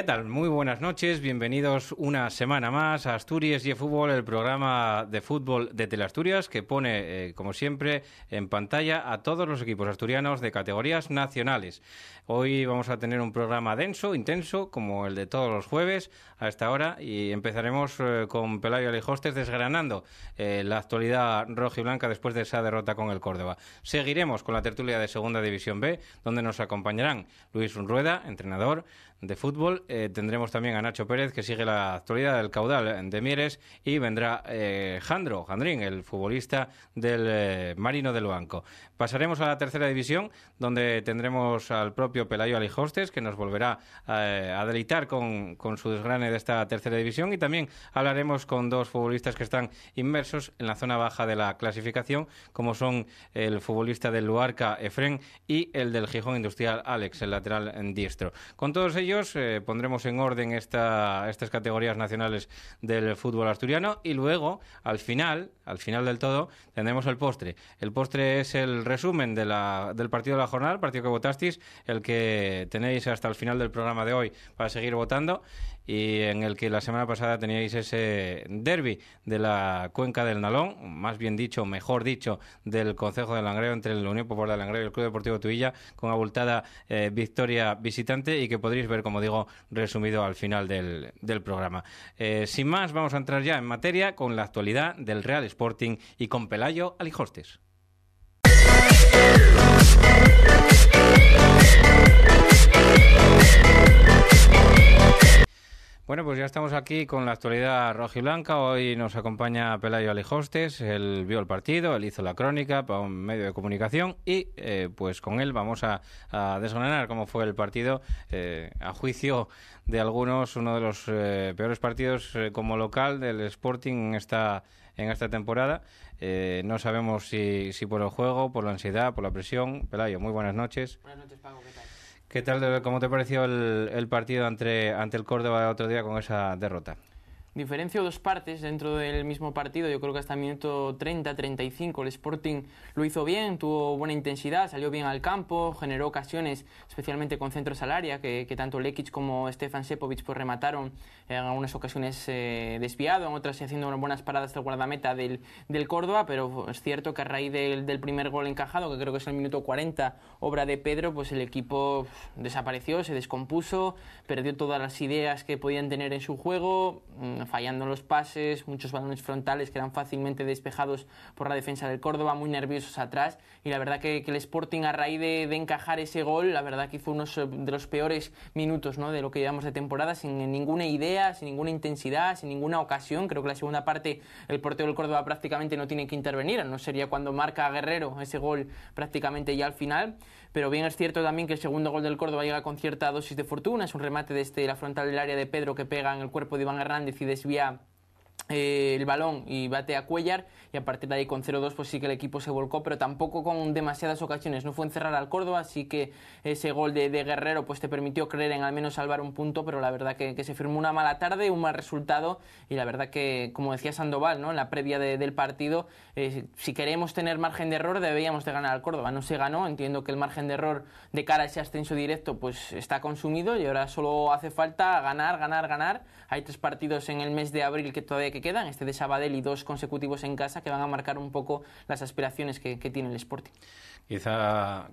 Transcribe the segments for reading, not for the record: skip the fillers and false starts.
tal? Muy buenas noches, bienvenidos una semana más a Asturias y Fútbol, el programa de fútbol de Teleasturias que pone, como siempre, en pantalla a todos los equipos asturianos de categorías nacionales. Hoy vamos a tener un programa denso, intenso, como el de todos los jueves a esta hora, y empezaremos con Pelayo Alijostes desgranando la actualidad rojiblanca después de esa derrota con el Córdoba. Seguiremos con la tertulia de Segunda División B, donde nos acompañarán Luis Unrueda, entrenador de fútbol. Tendremos también a Nacho Pérez, que sigue la actualidad del caudal de Mieres, y vendrá Jandrín, el futbolista del Marino del Banco. Pasaremos a la tercera división, donde tendremos al propio Pelayo Alijostes, que nos volverá a deleitar con su desgrane de esta tercera división, y también hablaremos con dos futbolistas que están inmersos en la zona baja de la clasificación, como son el futbolista del Luarca, Efrén, y el del Gijón Industrial, Alex, el lateral diestro. Con todos ellos pondremos en orden estas categorías nacionales del fútbol asturiano, y luego, al final del todo, tendremos el postre. El postre es el resumen del partido de la jornada, el partido que votasteis, el que tenéis hasta el final del programa de hoy para seguir votando, y en el que la semana pasada teníais ese derbi de la Cuenca del Nalón, más bien dicho, mejor dicho, del concejo de Langreo, entre el Unión Popular de Langreo y el Club Deportivo Tuilla, con abultada victoria visitante, y que podréis ver, como digo, resumido al final del programa. Sin más, vamos a entrar ya en materia con la actualidad del Real Sporting y con Pelayo Alijostes. Bueno, pues ya estamos aquí con la actualidad rojiblanca. Hoy nos acompaña Pelayo Alijostes. Él vio el partido, él hizo la crónica para un medio de comunicación, y pues con él vamos a desgranar cómo fue el partido. A juicio de algunos, uno de los peores partidos como local del Sporting en esta temporada. No sabemos si por el juego, por la ansiedad, por la presión. Pelayo, muy buenas noches. Buenas noches, Paco, ¿qué tal? ¿Qué tal? ¿Cómo te pareció el partido ante el Córdoba el otro día con esa derrota? Diferencio dos partes dentro del mismo partido. Yo creo que hasta el minuto 30-35 el Sporting lo hizo bien, tuvo buena intensidad, salió bien al campo, generó ocasiones, especialmente con centros al área, que tanto Lekic como Stefan Sepovic pues remataron en algunas ocasiones desviado, en otras haciendo unas buenas paradas del guardameta del Córdoba, pero es cierto que a raíz del primer gol encajado, que creo que es el minuto 40, obra de Pedro, pues el equipo desapareció, se descompuso, perdió todas las ideas que podían tener en su juego, fallando los pases, muchos balones frontales que eran fácilmente despejados por la defensa del Córdoba, muy nerviosos atrás, y la verdad que el Sporting, a raíz de encajar ese gol, la verdad que fue uno de los peores minutos, ¿no?, de lo que llevamos de temporada, sin ninguna idea, sin ninguna intensidad, sin ninguna ocasión. Creo que la segunda parte el portero del Córdoba prácticamente no tiene que intervenir, no sería cuando marca a Guerrero ese gol prácticamente ya al final. Pero bien es cierto también que el segundo gol del Córdoba llega con cierta dosis de fortuna, es un remate desde la frontal del área de Pedro que pega en el cuerpo de Iván Hernández y desvía el balón y bate a Cuellar, y a partir de ahí con 0-2 pues sí que el equipo se volcó, pero tampoco con demasiadas ocasiones, no fue encerrar al Córdoba. Sí que ese gol de Guerrero pues te permitió creer en al menos salvar un punto, pero la verdad que se firmó una mala tarde, un mal resultado, y la verdad que, como decía Sandoval, ¿no?, en la previa del partido, si queremos tener margen de error deberíamos de ganar al Córdoba. No se ganó, entiendo que el margen de error de cara a ese ascenso directo pues está consumido, y ahora solo hace falta ganar. Hay 3 partidos en el mes de abril que todavía quedan, este de Sabadell y 2 consecutivos en casa, que van a marcar un poco las aspiraciones que tiene el Sporting. Quizá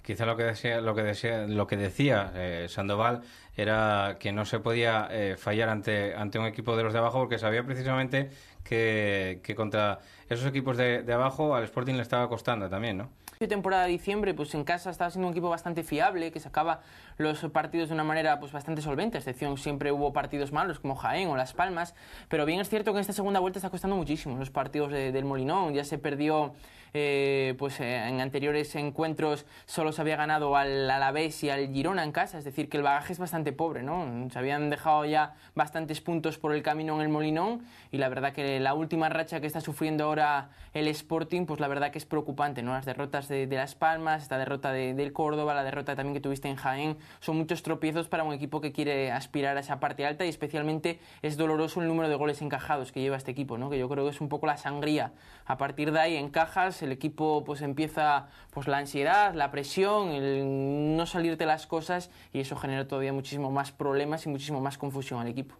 lo que decía Sandoval era que no se podía fallar ante un equipo de los de abajo, porque sabía precisamente que contra esos equipos de abajo al Sporting le estaba costando también, ¿no? Temporada de diciembre, pues en casa estaba siendo un equipo bastante fiable, que sacaba los partidos de una manera pues bastante solvente, a excepción siempre hubo partidos malos como Jaén o Las Palmas, pero bien es cierto que en esta segunda vuelta está costando muchísimo los partidos del Molinón. Ya se perdió en anteriores encuentros, solo se había ganado al Alavés y al Girona en casa, es decir que el bagaje es bastante pobre, ¿no? Se habían dejado ya bastantes puntos por el camino en el Molinón, y la verdad que la última racha que está sufriendo ahora el Sporting, pues la verdad que es preocupante, ¿no? Las derrotas derrotas de Las Palmas, esta derrota del Córdoba, la derrota también que tuviste en Jaén, son muchos tropiezos para un equipo que quiere aspirar a esa parte alta, y especialmente es doloroso el número de goles encajados que lleva este equipo, ¿no? Que yo creo que es un poco la sangría. A partir de ahí encajas, el equipo pues empieza pues la ansiedad, la presión, el no salirte las cosas, y eso genera todavía muchísimo más problemas y muchísimo más confusión al equipo.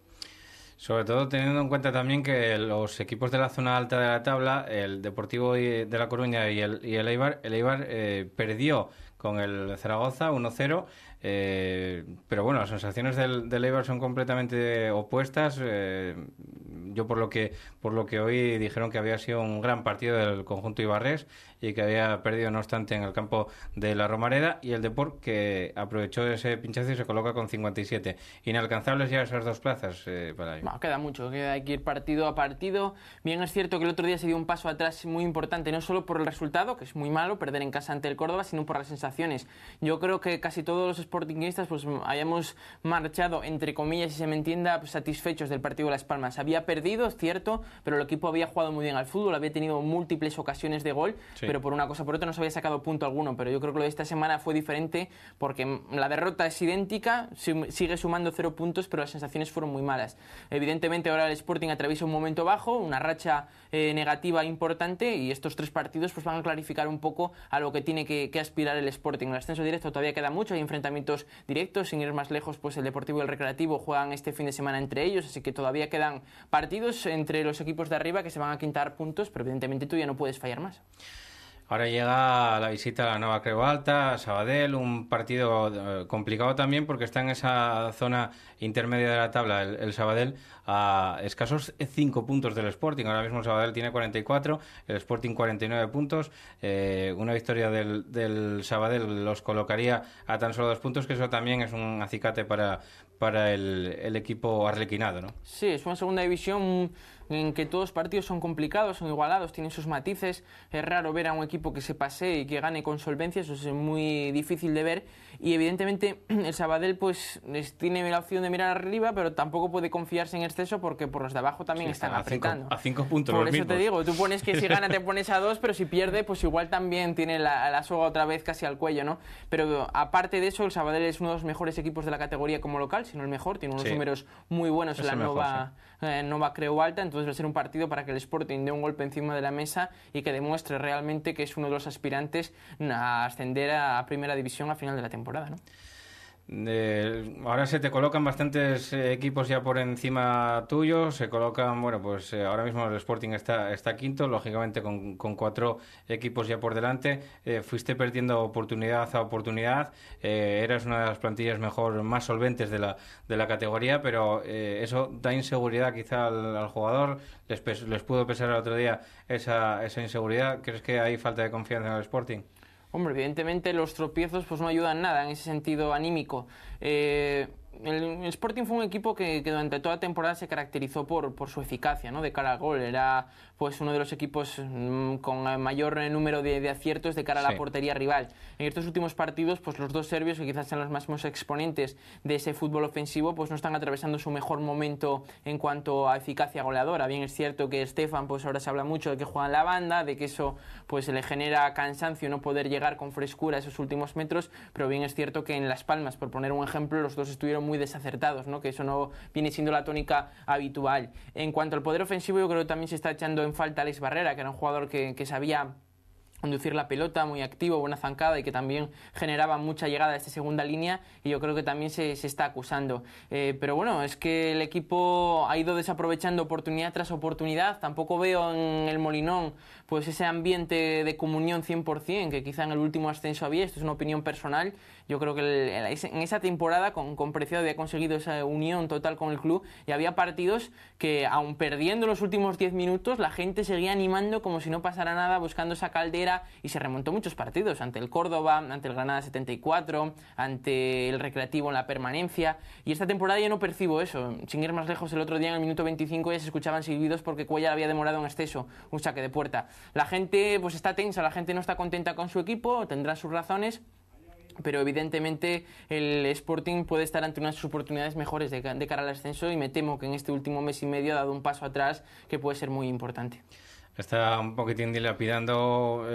Sobre todo teniendo en cuenta también que los equipos de la zona alta de la tabla, el Deportivo de La Coruña y el Eibar perdió con el Zaragoza 1-0, pero bueno, las sensaciones del Eibar son completamente opuestas. Yo por lo que hoy dijeron que había sido un gran partido del conjunto ibarrés y que había perdido no obstante en el campo de la Romareda, y el Depor que aprovechó ese pinchazo y se coloca con 57. Inalcanzables ya esas dos plazas para ello. Bueno, queda mucho, hay que ir partido a partido. Bien, es cierto que el otro día se dio un paso atrás muy importante, no solo por el resultado, que es muy malo perder en casa ante el Córdoba, sino por las sensaciones. Yo creo que casi todos los sportinguistas pues hayamos marchado, entre comillas, si se me entienda, pues, satisfechos del partido de Las Palmas. Había perdido, es cierto, pero el equipo había jugado muy bien al fútbol, había tenido múltiples ocasiones de gol, sí, pero por una cosa o por otra no se había sacado punto alguno. Pero yo creo que lo de esta semana fue diferente, porque la derrota es idéntica, sigue sumando 0 puntos, pero las sensaciones fueron muy malas. Evidentemente ahora el Sporting atraviesa un momento bajo, una racha negativa importante, y estos 3 partidos pues van a clarificar un poco a lo que tiene que aspirar el Sporting. El ascenso directo todavía queda mucho, hay enfrentamientos directos, sin ir más lejos, pues el Deportivo y el Recreativo juegan este fin de semana entre ellos, así que todavía quedan partidos entre los equipos de arriba que se van a quintar puntos, pero evidentemente tú ya no puedes fallar más. Ahora llega la visita a la Nova Creu Alta, a Sabadell, un partido complicado también porque está en esa zona intermedia de la tabla el Sabadell, a escasos 5 puntos del Sporting. Ahora mismo el Sabadell tiene 44, el Sporting 49 puntos. Una victoria del Sabadell los colocaría a tan solo 2 puntos, que eso también es un acicate para el equipo arlequinado, ¿no? Sí, es una segunda división en que todos los partidos son complicados, son igualados, tienen sus matices. Es raro ver a un equipo que se pasee y que gane con solvencia, eso es muy difícil de ver, y evidentemente el Sabadell pues tiene la opción de mirar arriba, pero tampoco puede confiarse en exceso porque por los de abajo también están apretando. A 5 puntos por los eso mismos. Te digo, tú pones que si gana te pones a 2, pero si pierde pues igual también tiene la soga otra vez casi al cuello, ¿no? Pero aparte de eso, el Sabadell es uno de los mejores equipos de la categoría como local, si no el mejor, tiene unos números muy buenos en la Nova Creu Alta, entonces va a ser un partido para que el Sporting dé un golpe encima de la mesa y que demuestre realmente que es uno de los aspirantes a ascender a Primera División a final de la temporada, ¿no? Ahora se te colocan bastantes equipos ya por encima tuyo, se colocan, bueno, pues ahora mismo el Sporting está quinto, lógicamente con 4 equipos ya por delante. Fuiste perdiendo oportunidad a oportunidad, eras una de las plantillas más solventes de la categoría, pero eso da inseguridad quizá al jugador. Les pudo pesar el otro día esa inseguridad. ¿Crees que hay falta de confianza en el Sporting? Hombre, evidentemente los tropiezos pues no ayudan nada en ese sentido anímico. El Sporting fue un equipo que durante toda la temporada se caracterizó por su eficacia, ¿no? De cara al gol. Era pues uno de los equipos con mayor número de aciertos de cara a la portería rival. En estos últimos partidos, pues los 2 serbios, que quizás sean los máximos exponentes de ese fútbol ofensivo, pues no están atravesando su mejor momento en cuanto a eficacia goleadora. Bien es cierto que Stefan, pues ahora se habla mucho de que juega en la banda, de que eso pues le genera cansancio no poder llegar con frescura a esos últimos metros, pero bien es cierto que en Las Palmas, por poner un ejemplo, los 2 estuvieron muy desacertados, ¿no? Que eso no viene siendo la tónica habitual. En cuanto al poder ofensivo, yo creo que también se está echando en falta Alex Barrera, que era un jugador que sabía conducir la pelota, muy activo, buena zancada, y que también generaba mucha llegada a esta segunda línea, y yo creo que también se está acusando. Pero bueno, es que el equipo ha ido desaprovechando oportunidad tras oportunidad. Tampoco veo en el Molinón pues ese ambiente de comunión 100% que quizá en el último ascenso había. Esto es una opinión personal. Yo creo que en esa temporada con Preciado había conseguido esa unión total con el club, y había partidos que, aun perdiendo los últimos 10 minutos, la gente seguía animando como si no pasara nada, buscando esa caldera, y se remontó muchos partidos, ante el Córdoba, ante el Granada 74, ante el Recreativo en la permanencia, y esta temporada ya no percibo eso. Sin ir más lejos, el otro día en el minuto 25 ya se escuchaban silbidos porque Cuellar había demorado en exceso un saque de puerta. La gente pues está tensa, la gente no está contenta con su equipo, tendrá sus razones, pero evidentemente el Sporting puede estar ante unas oportunidades mejores de cara al ascenso, y me temo que en este último mes y medio ha dado un paso atrás que puede ser muy importante. Está un poquitín dilapidando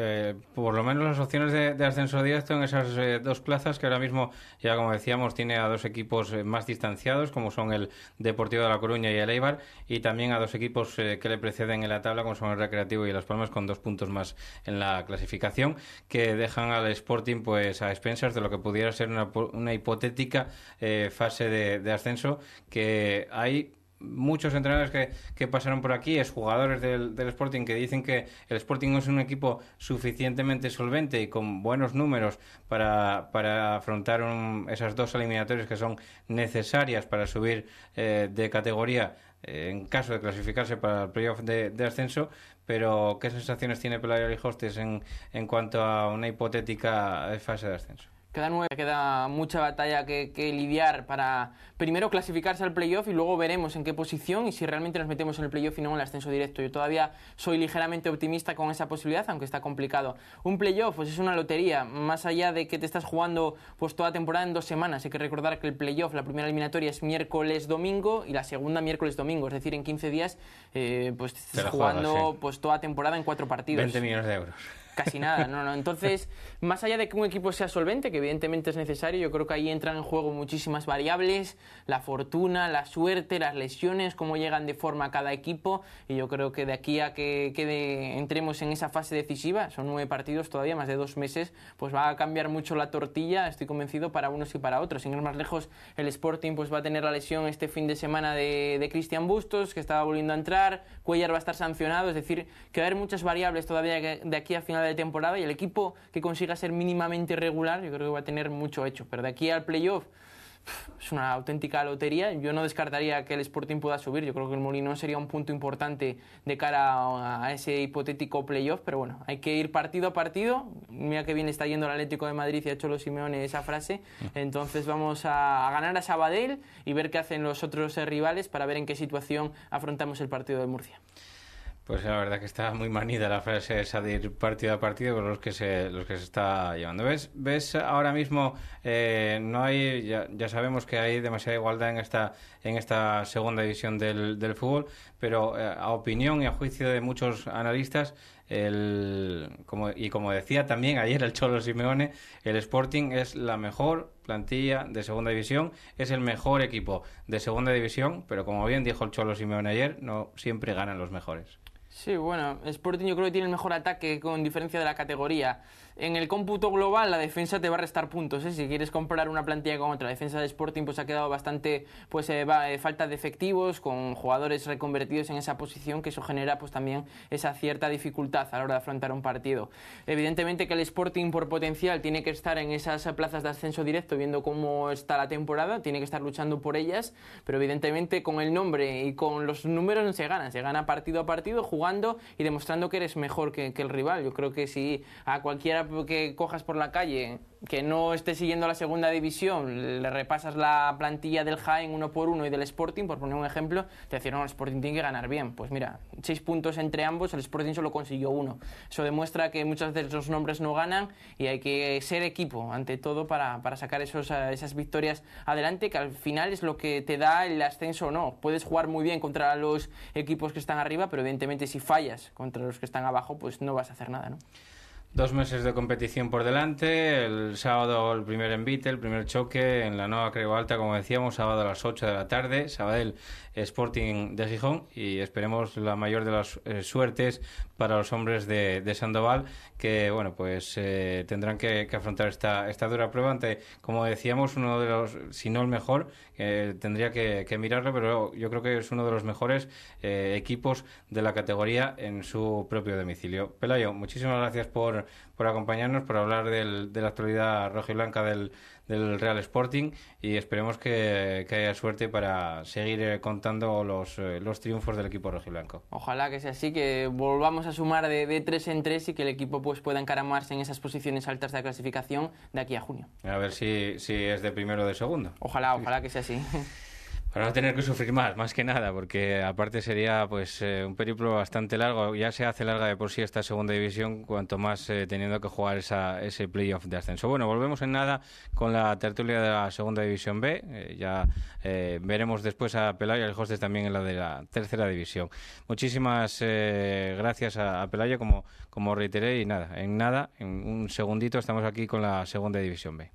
por lo menos las opciones de ascenso directo en esas dos plazas que ahora mismo, ya como decíamos, tiene a dos equipos más distanciados, como son el Deportivo de La Coruña y el Eibar, y también a dos equipos que le preceden en la tabla, como son el Recreativo y Las Palmas, con 2 puntos más en la clasificación, que dejan al Sporting pues a expensas de lo que pudiera ser una hipotética fase de ascenso, que hay muchos entrenadores que pasaron por aquí, exjugadores del Sporting, que dicen que el Sporting es un equipo suficientemente solvente y con buenos números para afrontar esas dos eliminatorias que son necesarias para subir de categoría en caso de clasificarse para el playoff de ascenso. Pero ¿qué sensaciones tiene Pelayo Rijostes en cuanto a una hipotética fase de ascenso? Queda mucha batalla que lidiar para primero clasificarse al playoff y luego veremos en qué posición y si realmente nos metemos en el playoff y no en el ascenso directo. Yo todavía soy ligeramente optimista con esa posibilidad, aunque está complicado. Un playoff pues es una lotería, más allá de que te estás jugando pues toda temporada en 2 semanas. Hay que recordar que el playoff, la primera eliminatoria es miércoles-domingo y la segunda miércoles-domingo, es decir, en 15 días pues te estás jugando pues toda temporada en 4 partidos. 20 millones de euros. Casi nada, no. Entonces, más allá de que un equipo sea solvente, que evidentemente es necesario, yo creo que ahí entran en juego muchísimas variables, la fortuna, la suerte, las lesiones, cómo llegan de forma a cada equipo, y yo creo que de aquí a que entremos en esa fase decisiva, son 9 partidos todavía, más de 2 meses, pues va a cambiar mucho la tortilla, estoy convencido, para unos y para otros. Sin ir más lejos, el Sporting pues va a tener la lesión este fin de semana de Cristian Bustos, que estaba volviendo a entrar, Cuéllar va a estar sancionado, es decir, que va a haber muchas variables todavía de aquí a final de temporada, y el equipo que consiga ser mínimamente regular yo creo que va a tener mucho hecho, pero de aquí al playoff es una auténtica lotería. Yo no descartaría que el Sporting pueda subir, yo creo que el Molinón sería un punto importante de cara a ese hipotético playoff, pero bueno, hay que ir partido a partido. Mira que bien está yendo el Atlético de Madrid y ha hecho Cholo Simeone esa frase, entonces vamos a ganar a Sabadell y ver qué hacen los otros rivales para ver en qué situación afrontamos el partido de Murcia. Pues la verdad que está muy manida la frase esa de ir partido a partido con los que se está llevando. ¿Ves ahora mismo no hay, ya sabemos que hay demasiada igualdad en esta segunda división del fútbol, pero a opinión y a juicio de muchos analistas, como decía también ayer el Cholo Simeone, el Sporting es la mejor plantilla de segunda división, es el mejor equipo de segunda división, pero como bien dijo el Cholo Simeone ayer, no siempre ganan los mejores. Sí, bueno, Sporting yo creo que tiene el mejor ataque con diferencia de la categoría. En el cómputo global la defensa te va a restar puntos, ¿eh? Si quieres comparar una plantilla con otra, la defensa de Sporting pues ha quedado bastante falta de efectivos, con jugadores reconvertidos en esa posición, que eso genera pues también esa cierta dificultad a la hora de afrontar un partido. Evidentemente que el Sporting por potencial tiene que estar en esas plazas de ascenso directo, viendo cómo está la temporada, tiene que estar luchando por ellas, pero evidentemente con el nombre y con los números no se gana partido a partido, jugando y demostrando que eres mejor que el rival. Yo creo que si a cualquiera que cojas por la calle que no esté siguiendo la segunda división, le repasas la plantilla del Jaén 1 por 1 y del Sporting, por poner un ejemplo, te decían, no, el Sporting tiene que ganar bien. Pues mira, 6 puntos entre ambos, el Sporting solo consiguió 1. Eso demuestra que muchas veces los nombres no ganan y hay que ser equipo ante todo para sacar esas victorias adelante, que al final es lo que te da el ascenso o no. Puedes jugar muy bien contra los equipos que están arriba, pero evidentemente si fallas contra los que están abajo, pues no vas a hacer nada, ¿no? 2 meses de competición por delante, el sábado el primer envite, el primer choque en la Nueva Creu Alta, como decíamos, sábado a las 8 de la tarde, Sabadell Sporting de Gijón, y esperemos la mayor de las suertes para los hombres de Sandoval, que bueno, pues tendrán que afrontar esta dura prueba ante, como decíamos, uno de los, si no el mejor, tendría que mirarlo, pero yo creo que es uno de los mejores equipos de la categoría en su propio domicilio. Pelayo, muchísimas gracias por acompañarnos, por hablar de la actualidad rojiblanca del Real Sporting, y esperemos que haya suerte para seguir contando los triunfos del equipo rojiblanco. Ojalá que sea así, que volvamos a sumar de 3 en 3 y que el equipo pues pueda encaramarse en esas posiciones altas de la clasificación de aquí a junio. A ver si es de primero o de segundo. Ojalá que sea así. Para no tener que sufrir más que nada, porque aparte sería pues un periplo bastante largo. Ya se hace larga de por sí esta segunda división, cuanto más teniendo que jugar ese playoff de ascenso. Bueno, volvemos en nada con la tertulia de la segunda división B. Ya veremos después a Pelayo y al Hostes también en la de la tercera división. Muchísimas gracias a Pelayo, como reiteré, y en un segundito estamos aquí con la segunda división B.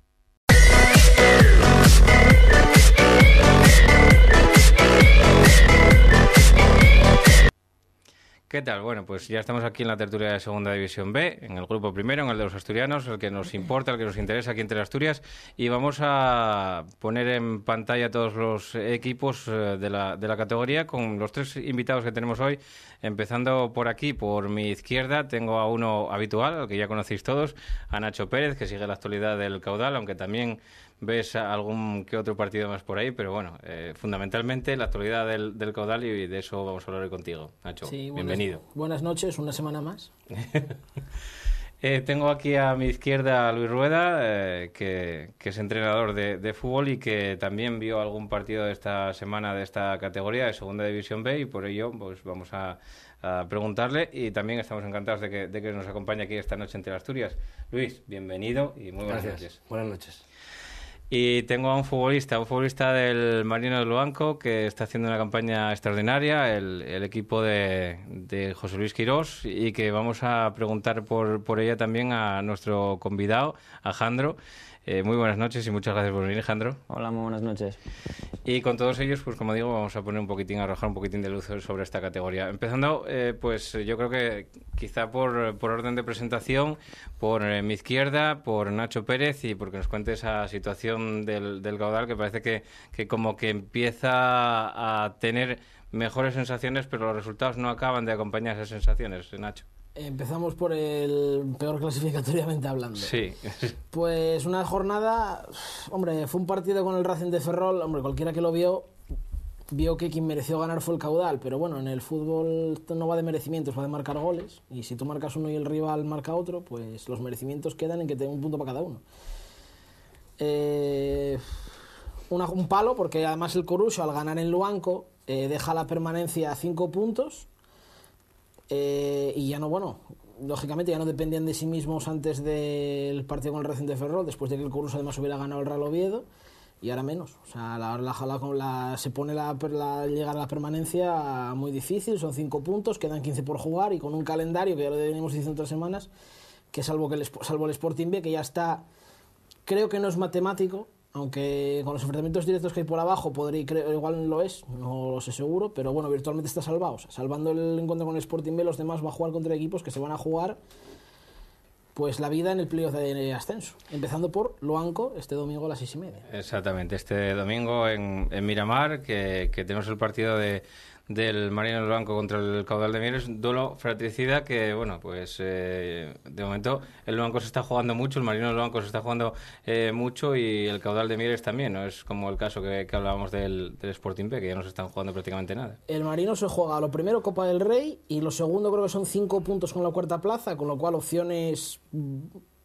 ¿Qué tal? Bueno, pues ya estamos aquí en la tertulia de Segunda División B, en el grupo primero, en el de los asturianos, el que nos importa, el que nos interesa aquí entre Asturias, y vamos a poner en pantalla todos los equipos de la categoría con los tres invitados que tenemos hoy. Empezando por aquí, por mi izquierda, tengo a uno habitual, al que ya conocéis todos, a Nacho Pérez, que sigue la actualidad del Caudal, aunque también ves algún que otro partido más por ahí, pero bueno, fundamentalmente la actualidad del Caudal, y de eso vamos a hablar hoy contigo, Nacho. Sí, bienvenido. Buenas noches, una semana más. Tengo aquí a mi izquierda a Luis Rueda, que es entrenador de fútbol y que también vio algún partido de esta semana de esta categoría de Segunda División B, y por ello pues vamos a preguntarle, y también estamos encantados de que nos acompañe aquí esta noche entre Asturias. Luis, bienvenido y muy buenas noches. Buenas noches. Y tengo a un futbolista del Marino de Luanco, que está haciendo una campaña extraordinaria, el equipo de José Luis Quirós, y que vamos a preguntar por ella también a nuestro convidado, a Jandro. Muy buenas noches y muchas gracias por venir, Jandro. Hola, muy buenas noches. Y con todos ellos, pues como digo, vamos a arrojar un poquitín de luz sobre esta categoría. Empezando, pues yo creo que quizá por orden de presentación, por mi izquierda, por Nacho Pérez, y porque nos cuente esa situación del Caudal, que parece que como que empieza a tener mejores sensaciones, pero los resultados no acaban de acompañar esas sensaciones, Nacho. Empezamos por el peor clasificatoriamente hablando. Sí. Pues una jornada, hombre, fue un partido con el Racing de Ferrol, hombre, cualquiera que lo vio que quien mereció ganar fue el Caudal, pero bueno, en el fútbol esto no va de merecimientos, va de marcar goles, y si tú marcas uno y el rival marca otro, pues los merecimientos quedan en que tenga un punto para cada uno. Un palo, porque además el Coruso, al ganar en Luanco, deja la permanencia a 5 puntos, y ya no, bueno, lógicamente ya no dependían de sí mismos antes del partido con el Racing de Ferrol, después de que el Coruso además hubiera ganado el Real Oviedo, y ahora menos. O sea, se pone llegar a la permanencia muy difícil, son 5 puntos, quedan 15 por jugar, y con un calendario que ya lo venimos diciendo otras semanas, que salvo el Sporting B, que ya está, creo que no es matemático, aunque con los enfrentamientos directos que hay por abajo igual lo es, no lo sé seguro, pero bueno, virtualmente está salvado. O sea, salvando el encuentro con el Sporting B, los demás va a jugar contra equipos que se van a jugar pues la vida en el playoff de ascenso, empezando por Luanco este domingo a las 6:30. Exactamente, este domingo en Miramar, que tenemos el partido del Marino del Luanco contra el Caudal de Mieres, duelo fratricida que, bueno, pues de momento el Luanco se está jugando mucho, el Marino del Luanco se está jugando mucho, y el Caudal de Mieres también, no es como el caso que hablábamos del Sporting B, que ya no se están jugando prácticamente nada. El Marino se juega lo primero Copa del Rey, y lo segundo creo que son 5 puntos con la cuarta plaza, con lo cual opciones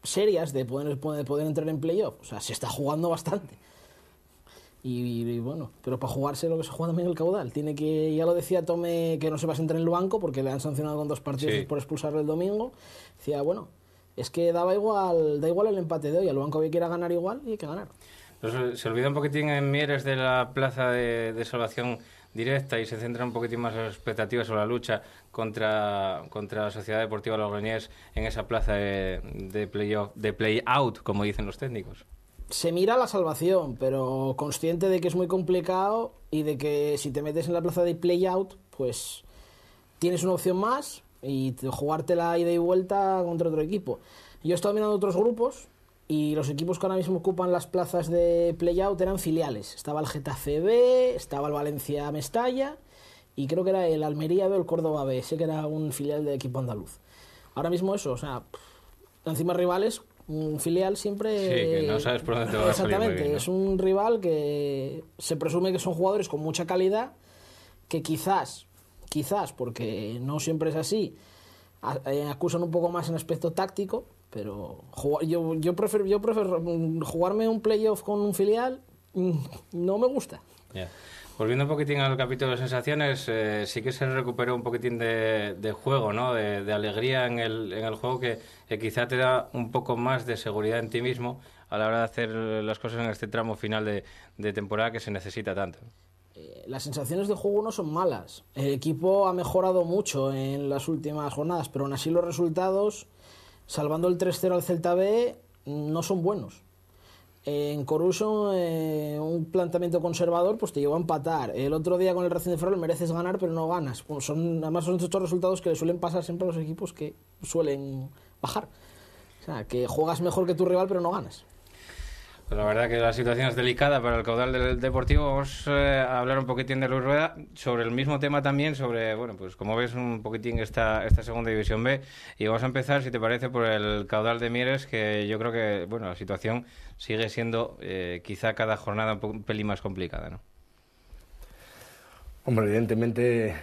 serias de poder entrar en playoff. O sea, se está jugando bastante. Y bueno, pero para jugarse lo que se juega también el Caudal. Tiene que, ya lo decía Tome, que no se va a sentar en el banco porque le han sancionado con 2 partidos por expulsarle el domingo. Decía, bueno, es que da igual el empate de hoy. El banco que quiera ganar igual y hay que ganar. Entonces, se olvida un poquitín en Mieres de la plaza de salvación directa y se centra un poquitín más en las expectativas o la lucha contra la Sociedad Deportiva Logroñés en esa plaza de play-out, como dicen los técnicos. Se mira la salvación, pero consciente de que es muy complicado y de que si te metes en la plaza de play-out, pues tienes una opción más y jugarte la ida y vuelta contra otro equipo. Yo he estado mirando otros grupos y los equipos que ahora mismo ocupan las plazas de play-out eran filiales. Estaba el Getafe B, estaba el Valencia Mestalla y creo que era el Almería B o el Córdoba B, sé que era un filial de equipo andaluz. Ahora mismo eso, o sea, encima rivales, un filial siempre... Sí, que no sabes por dónde te va a salir muy bien, ¿no? Es un rival que se presume que son jugadores con mucha calidad, que quizás, porque no siempre es así, acusan un poco más en aspecto táctico, pero yo prefiero jugarme un playoff con un filial, no me gusta. Yeah. Volviendo un poquitín al capítulo de sensaciones, sí que se recuperó un poquitín de juego, ¿no? De alegría en el juego que quizá te da un poco más de seguridad en ti mismo a la hora de hacer las cosas en este tramo final de temporada que se necesita tanto. Las sensaciones de juego no son malas. El equipo ha mejorado mucho en las últimas jornadas, pero aún así los resultados, salvando el 3-0 al Celta B, no son buenos. En Coruso, un planteamiento conservador pues te llevó a empatar. El otro día con el Racing de Ferrol mereces ganar, pero no ganas. Pues además son estos resultados que le suelen pasar siempre a los equipos que suelen bajar. O sea, que juegas mejor que tu rival, pero no ganas. Pues la verdad que la situación es delicada para el caudal del Deportivo. Vamos a hablar un poquitín de Luis Rueda sobre el mismo tema también, sobre, bueno, pues como ves un poquitín esta segunda división B. Y vamos a empezar, si te parece, por el caudal de Mieres, que yo creo que, bueno, la situación sigue siendo quizá cada jornada un pelín más complicada, ¿no? Hombre, evidentemente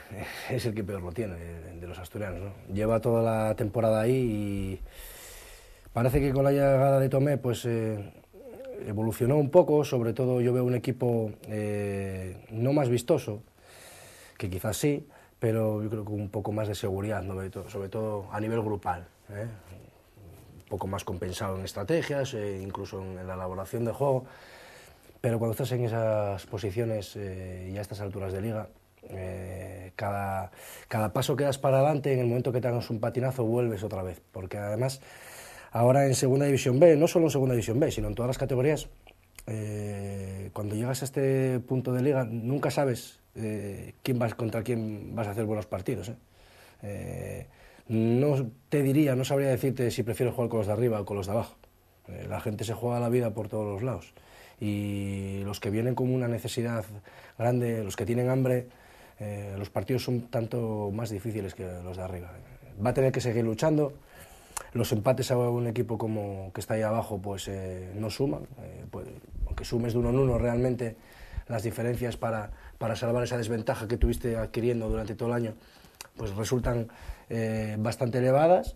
es el que peor lo tiene de los asturianos, ¿no? Lleva toda la temporada ahí y parece que con la llegada de Tomé, pues evolucionó un poco. Sobre todo yo veo un equipo no más vistoso, que quizás sí, pero yo creo que un poco más de seguridad, ¿no? Sobre todo a nivel grupal, un poco más compensado en estrategias, incluso en la elaboración de juego. Pero cuando estás en esas posiciones y a estas alturas de liga, cada paso que das para adelante, en el momento que te hagas un patinazo, vuelves otra vez. Porque además, ahora en Segunda División B, no solo en Segunda División B, sino en todas las categorías, cuando llegas a este punto de liga, nunca sabes contra quién vas a hacer buenos partidos. No sabría decirte si prefiero jugar con los de arriba o con los de abajo. La gente se juega la vida por todos los lados. Y los que vienen con una necesidad grande, los que tienen hambre, los partidos son tanto más difíciles que los de arriba. Va a tener que seguir luchando. Los empates a un equipo como que está ahí abajo pues no suman. Pues, aunque sumes de uno en uno, realmente las diferencias para salvar esa desventaja que tuviste adquiriendo durante todo el año pues resultan bastante elevadas.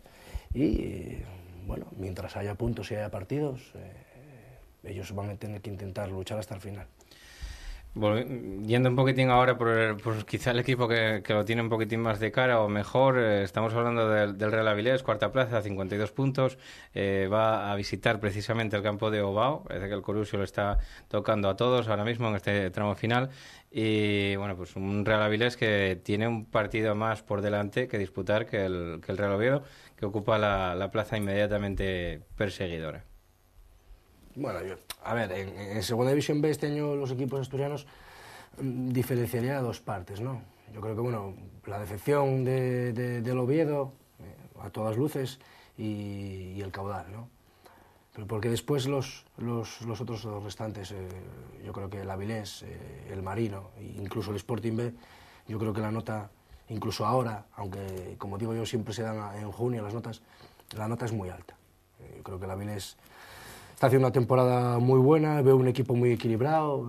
Y bueno, mientras haya puntos y haya partidos, ellos van a tener que intentar luchar hasta el final. Yendo un poquitín ahora por quizá el equipo que lo tiene un poquitín más de cara o mejor, estamos hablando del Real Avilés, cuarta plaza, 52 puntos, va a visitar precisamente el campo de Ovao. Parece que el Corusio lo está tocando a todos ahora mismo en este tramo final. Y bueno, pues un Real Avilés que tiene un partido más por delante que disputar que el Real Oviedo, que ocupa la plaza inmediatamente perseguidora. Bueno, a ver, en Segunda División B este año los equipos asturianos diferenciaría dos partes, ¿no? Yo creo que, bueno, la decepción del Oviedo, a todas luces, y el caudal, ¿no? Pero porque después los otros dos restantes, yo creo que el Avilés, el Marino, e incluso el Sporting B, yo creo que la nota, incluso ahora, aunque como digo yo siempre se dan en junio las notas, la nota es muy alta. Yo creo que el Avilés está haciendo una temporada muy buena, veo un equipo muy equilibrado,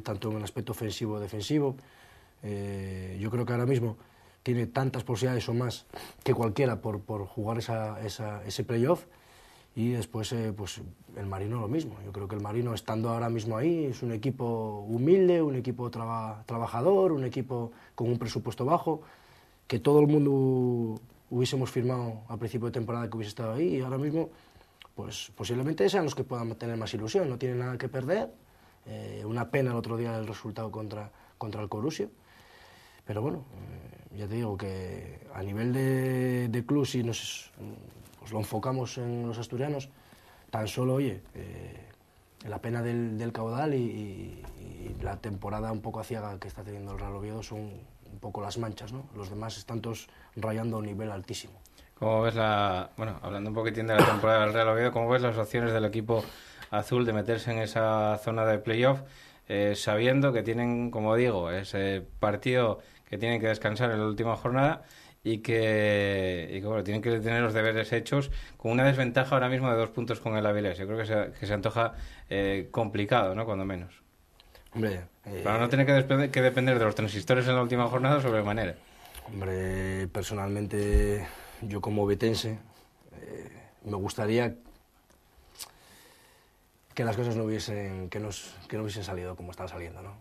tanto en el aspecto ofensivo o defensivo. Yo creo que ahora mismo tiene tantas posibilidades o más que cualquiera por jugar ese playoff. Y después pues el Marino lo mismo. Yo creo que el Marino, estando ahora mismo ahí, es un equipo humilde, un equipo trabajador, un equipo con un presupuesto bajo, que todo el mundo hubiésemos firmado a principio de temporada que hubiese estado ahí, y ahora mismo pues posiblemente sean los que puedan tener más ilusión, no tienen nada que perder. Una pena el otro día el resultado contra el Corusio, pero bueno, ya te digo que a nivel de club, si pues lo enfocamos en los asturianos, tan solo, oye, la pena del caudal y la temporada un poco aciaga que está teniendo el Real Oviedo son un poco las manchas, ¿no? Los demás están todos rayando a un nivel altísimo. ¿Cómo ves hablando un poquitín de la temporada del Real Oviedo, cómo ves las opciones del equipo azul de meterse en esa zona de playoff, sabiendo que tienen, como digo, ese partido que tienen que descansar en la última jornada y que bueno, tienen que tener los deberes hechos con una desventaja ahora mismo de 2 puntos con el Avilés? Yo creo que se antoja complicado, ¿no? Cuando menos. Hombre, para no tener que depender de los transistores en la última jornada sobremanera. Hombre, personalmente, yo como obetense, me gustaría que las cosas no hubiesen salido como están saliendo, ¿no?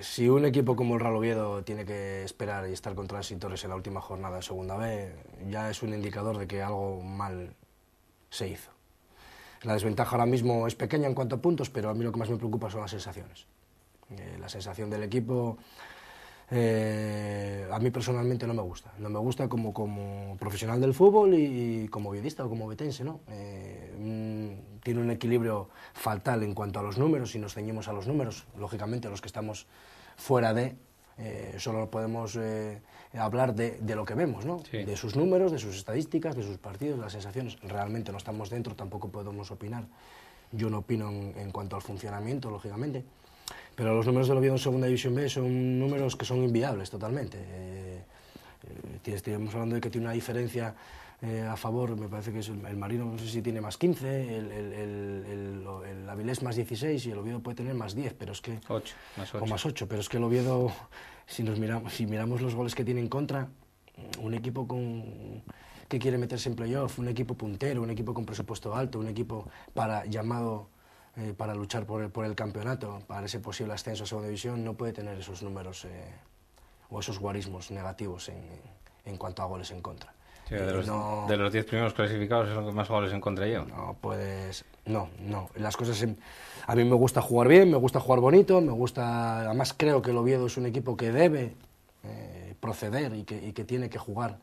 Si un equipo como el Real Oviedo tiene que esperar y estar con transitores en la última jornada de Segunda B, ya es un indicador de que algo mal se hizo. La desventaja ahora mismo es pequeña en cuanto a puntos, pero a mí lo que más me preocupa son las sensaciones. La sensación del equipo a mí personalmente no me gusta. No me gusta como profesional del fútbol y como viedista o como betense, ¿no? Tiene un equilibrio fatal en cuanto a los números, si nos ceñimos a los números. Lógicamente, los que estamos fuera de, solo podemos hablar de lo que vemos, ¿no? Sí. De sus números, de sus estadísticas, de sus partidos, de las sensaciones. Realmente no estamos dentro, tampoco podemos opinar. Yo no opino en cuanto al funcionamiento, lógicamente. Pero los números del Oviedo en Segunda División B son números que son inviables totalmente. Estamos hablando de que tiene una diferencia a favor, me parece que es el Marino, no sé si tiene más 15, el Avilés más 16 y el Oviedo puede tener más 10, pero es que... 8, más 8. O más 8, pero es que el Oviedo, si miramos los goles que tiene en contra, un equipo que quiere meterse en playoff, un equipo puntero, un equipo con presupuesto alto, un equipo llamado para luchar por el campeonato, para ese posible ascenso a Segunda División, no puede tener esos números o esos guarismos negativos en cuanto a goles en contra. Sí, de los 10 primeros clasificados es lo que más goles en contra lleva. No puedes... No. Las cosas... A mí me gusta jugar bien, me gusta jugar bonito, me gusta... Además creo que el Oviedo es un equipo que debe proceder y que tiene que jugar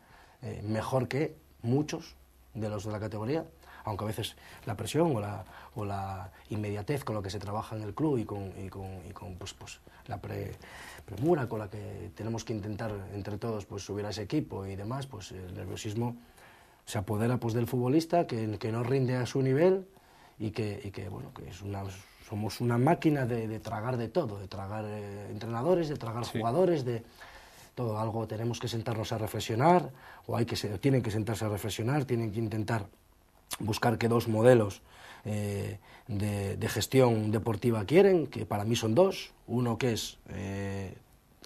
mejor que muchos de los de la categoría, aunque a veces la presión o la inmediatez con la que se trabaja en el club y con pues, la premura con la que tenemos que intentar entre todos pues, subir a ese equipo y demás, pues el nerviosismo se apodera pues, del futbolista que no rinde a su nivel y que somos una máquina de tragar de todo, de tragar entrenadores, de tragar jugadores, de todo. Algo tenemos que sentarnos a reflexionar, tienen que sentarse a reflexionar, tienen que intentar buscar qué dos modelos de gestión deportiva quieren, que para mí son dos. Uno que es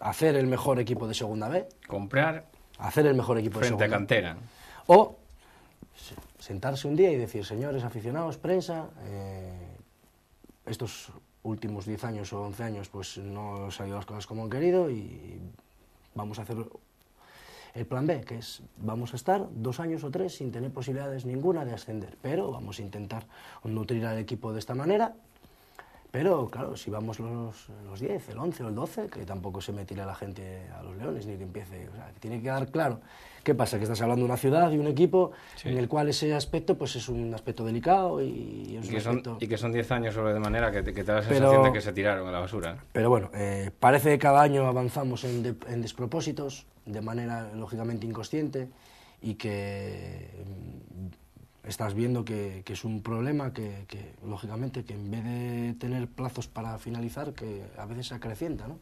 hacer el mejor equipo de Segunda B. Comprar. Hacer el mejor equipo de Segunda B. Frente a cantera. O sentarse un día y decir, señores aficionados, prensa, estos últimos 10 años o 11 años pues no han salido las cosas como han querido y vamos a hacer el plan B, que es, vamos a estar 2 años o 3 sin tener posibilidades ninguna de ascender, pero vamos a intentar nutrir al equipo de esta manera, pero claro, si vamos los 10, el 11 o el 12, que tampoco se me tire a la gente a los leones, ni que empiece, o sea, que tiene que quedar claro. ¿Qué pasa? Que estás hablando de una ciudad y un equipo en el cual ese aspecto pues es un aspecto delicado y que son 10 años sobre de manera que te da la sensación de que se tiraron a la basura. Pero bueno, parece que cada año avanzamos en despropósitos, de manera lógicamente inconsciente, y que estás viendo que es un problema que lógicamente que en vez de tener plazos para finalizar, que a veces se acrecienta, ¿no?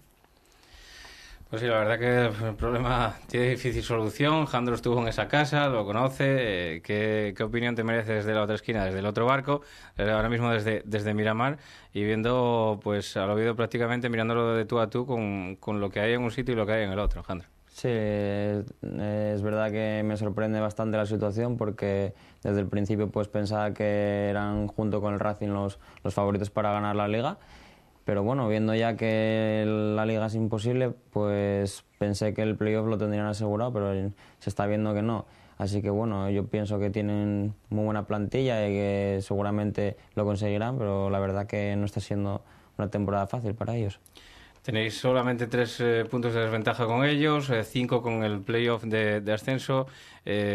Pues sí, la verdad que el problema tiene difícil solución. Jandro estuvo en esa casa, lo conoce. ¿Qué opinión te merece desde la otra esquina, desde el otro barco, ahora mismo desde Miramar, y viendo pues al Oviedo prácticamente mirándolo de tú a tú con lo que hay en un sitio y lo que hay en el otro, Jandro? Sí, es verdad que me sorprende bastante la situación porque desde el principio pues pensaba que eran junto con el Racing los favoritos para ganar la Liga, pero bueno, viendo ya que la Liga es imposible, pues pensé que el playoff lo tendrían asegurado, pero se está viendo que no. Así que bueno, yo pienso que tienen muy buena plantilla y que seguramente lo conseguirán, pero la verdad que no está siendo una temporada fácil para ellos. Tenéis solamente 3 puntos de desventaja con ellos, 5 con el playoff de ascenso.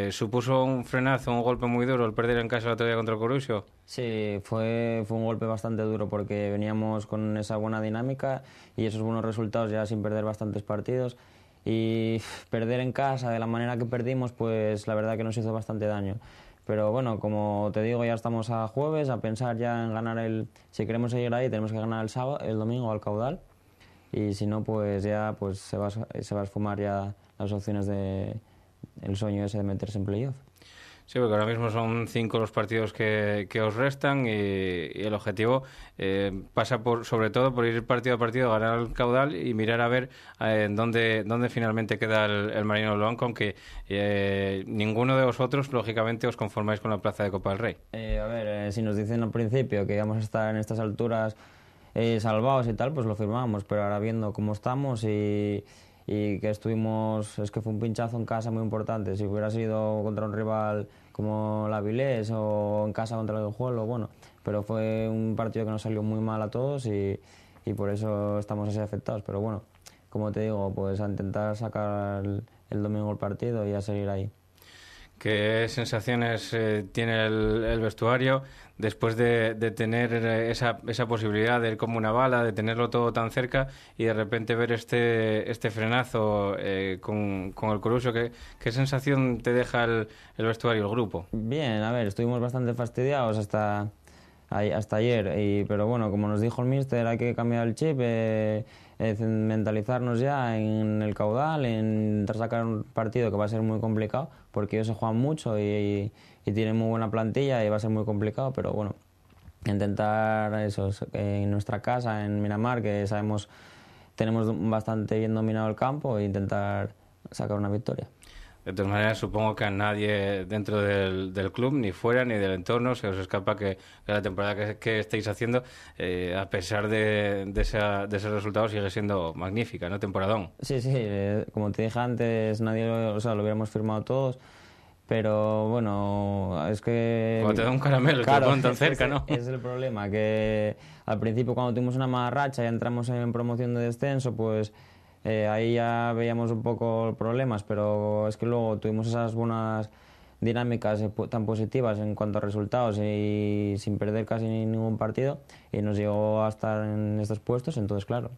¿Supuso un frenazo, un golpe muy duro el perder en casa el otro día contra el Corusio? Sí, fue un golpe bastante duro porque veníamos con esa buena dinámica y esos buenos resultados ya sin perder bastantes partidos. Y perder en casa de la manera que perdimos, pues la verdad que nos hizo bastante daño. Pero bueno, como te digo, ya estamos a jueves, a pensar ya en ganar si queremos seguir ahí, tenemos que ganar el domingo al Caudal. Y si no, pues ya pues se va a esfumar ya las opciones el sueño ese de meterse en playoff. Sí, porque ahora mismo son 5 los partidos que os restan y el objetivo pasa sobre todo por ir partido a partido, ganar el caudal y mirar a ver dónde finalmente queda el Marino Luanco, aunque ninguno de vosotros, lógicamente, os conformáis con la plaza de Copa del Rey. A ver, si nos dicen al principio que íbamos a estar en estas alturas salvados y tal, pues lo firmamos, pero ahora viendo cómo estamos y que estuvimos, es que fue un pinchazo en casa muy importante. Si hubiera sido contra un rival como la Avilés o en casa contra el Guijuelo, bueno, pero fue un partido que nos salió muy mal a todos y por eso estamos así afectados. Pero bueno, como te digo, pues a intentar sacar el domingo el partido y a seguir ahí. ¿Qué sensaciones tiene el vestuario después de tener esa posibilidad de ir como una bala, de tenerlo todo tan cerca y de repente ver este frenazo con el Coruso? ¿Qué sensación te deja el vestuario, el grupo? Bien, a ver, estuvimos bastante fastidiados hasta ayer, pero bueno, como nos dijo el míster, hay que cambiar el chip, mentalizarnos ya en el caudal, en sacar un partido que va a ser muy complicado, porque ellos se juegan mucho y tienen muy buena plantilla y va a ser muy complicado, pero bueno, intentar eso en nuestra casa, en Miramar, que tenemos bastante bien dominado el campo, e intentar sacar una victoria. De todas maneras, supongo que a nadie dentro del club, ni fuera, ni del entorno, se os escapa que la temporada que estáis haciendo, a pesar de ese resultado, sigue siendo magnífica, ¿no? Temporadón. Sí, como te dije antes, lo hubiéramos firmado todos, pero bueno, es que... Como te da un caramelo, claro, te lo ponen tan cerca, ¿no? Es el problema, que al principio cuando tuvimos una mala racha y entramos en promoción de descenso, pues... ahí ya veíamos un poco problemas, pero es que luego tuvimos esas buenas dinámicas tan positivas en cuanto a resultados y sin perder casi ningún partido y nos llegó a estar en estos puestos. Entonces claro,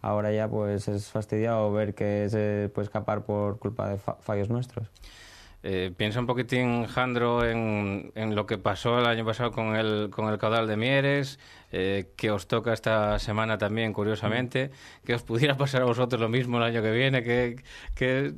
ahora ya pues es fastidiado ver que se puede escapar por culpa de fallos nuestros. Piensa un poquitín, Jandro, en lo que pasó el año pasado con el caudal de Mieres, que os toca esta semana también, curiosamente, que os pudiera pasar a vosotros lo mismo el año que viene, que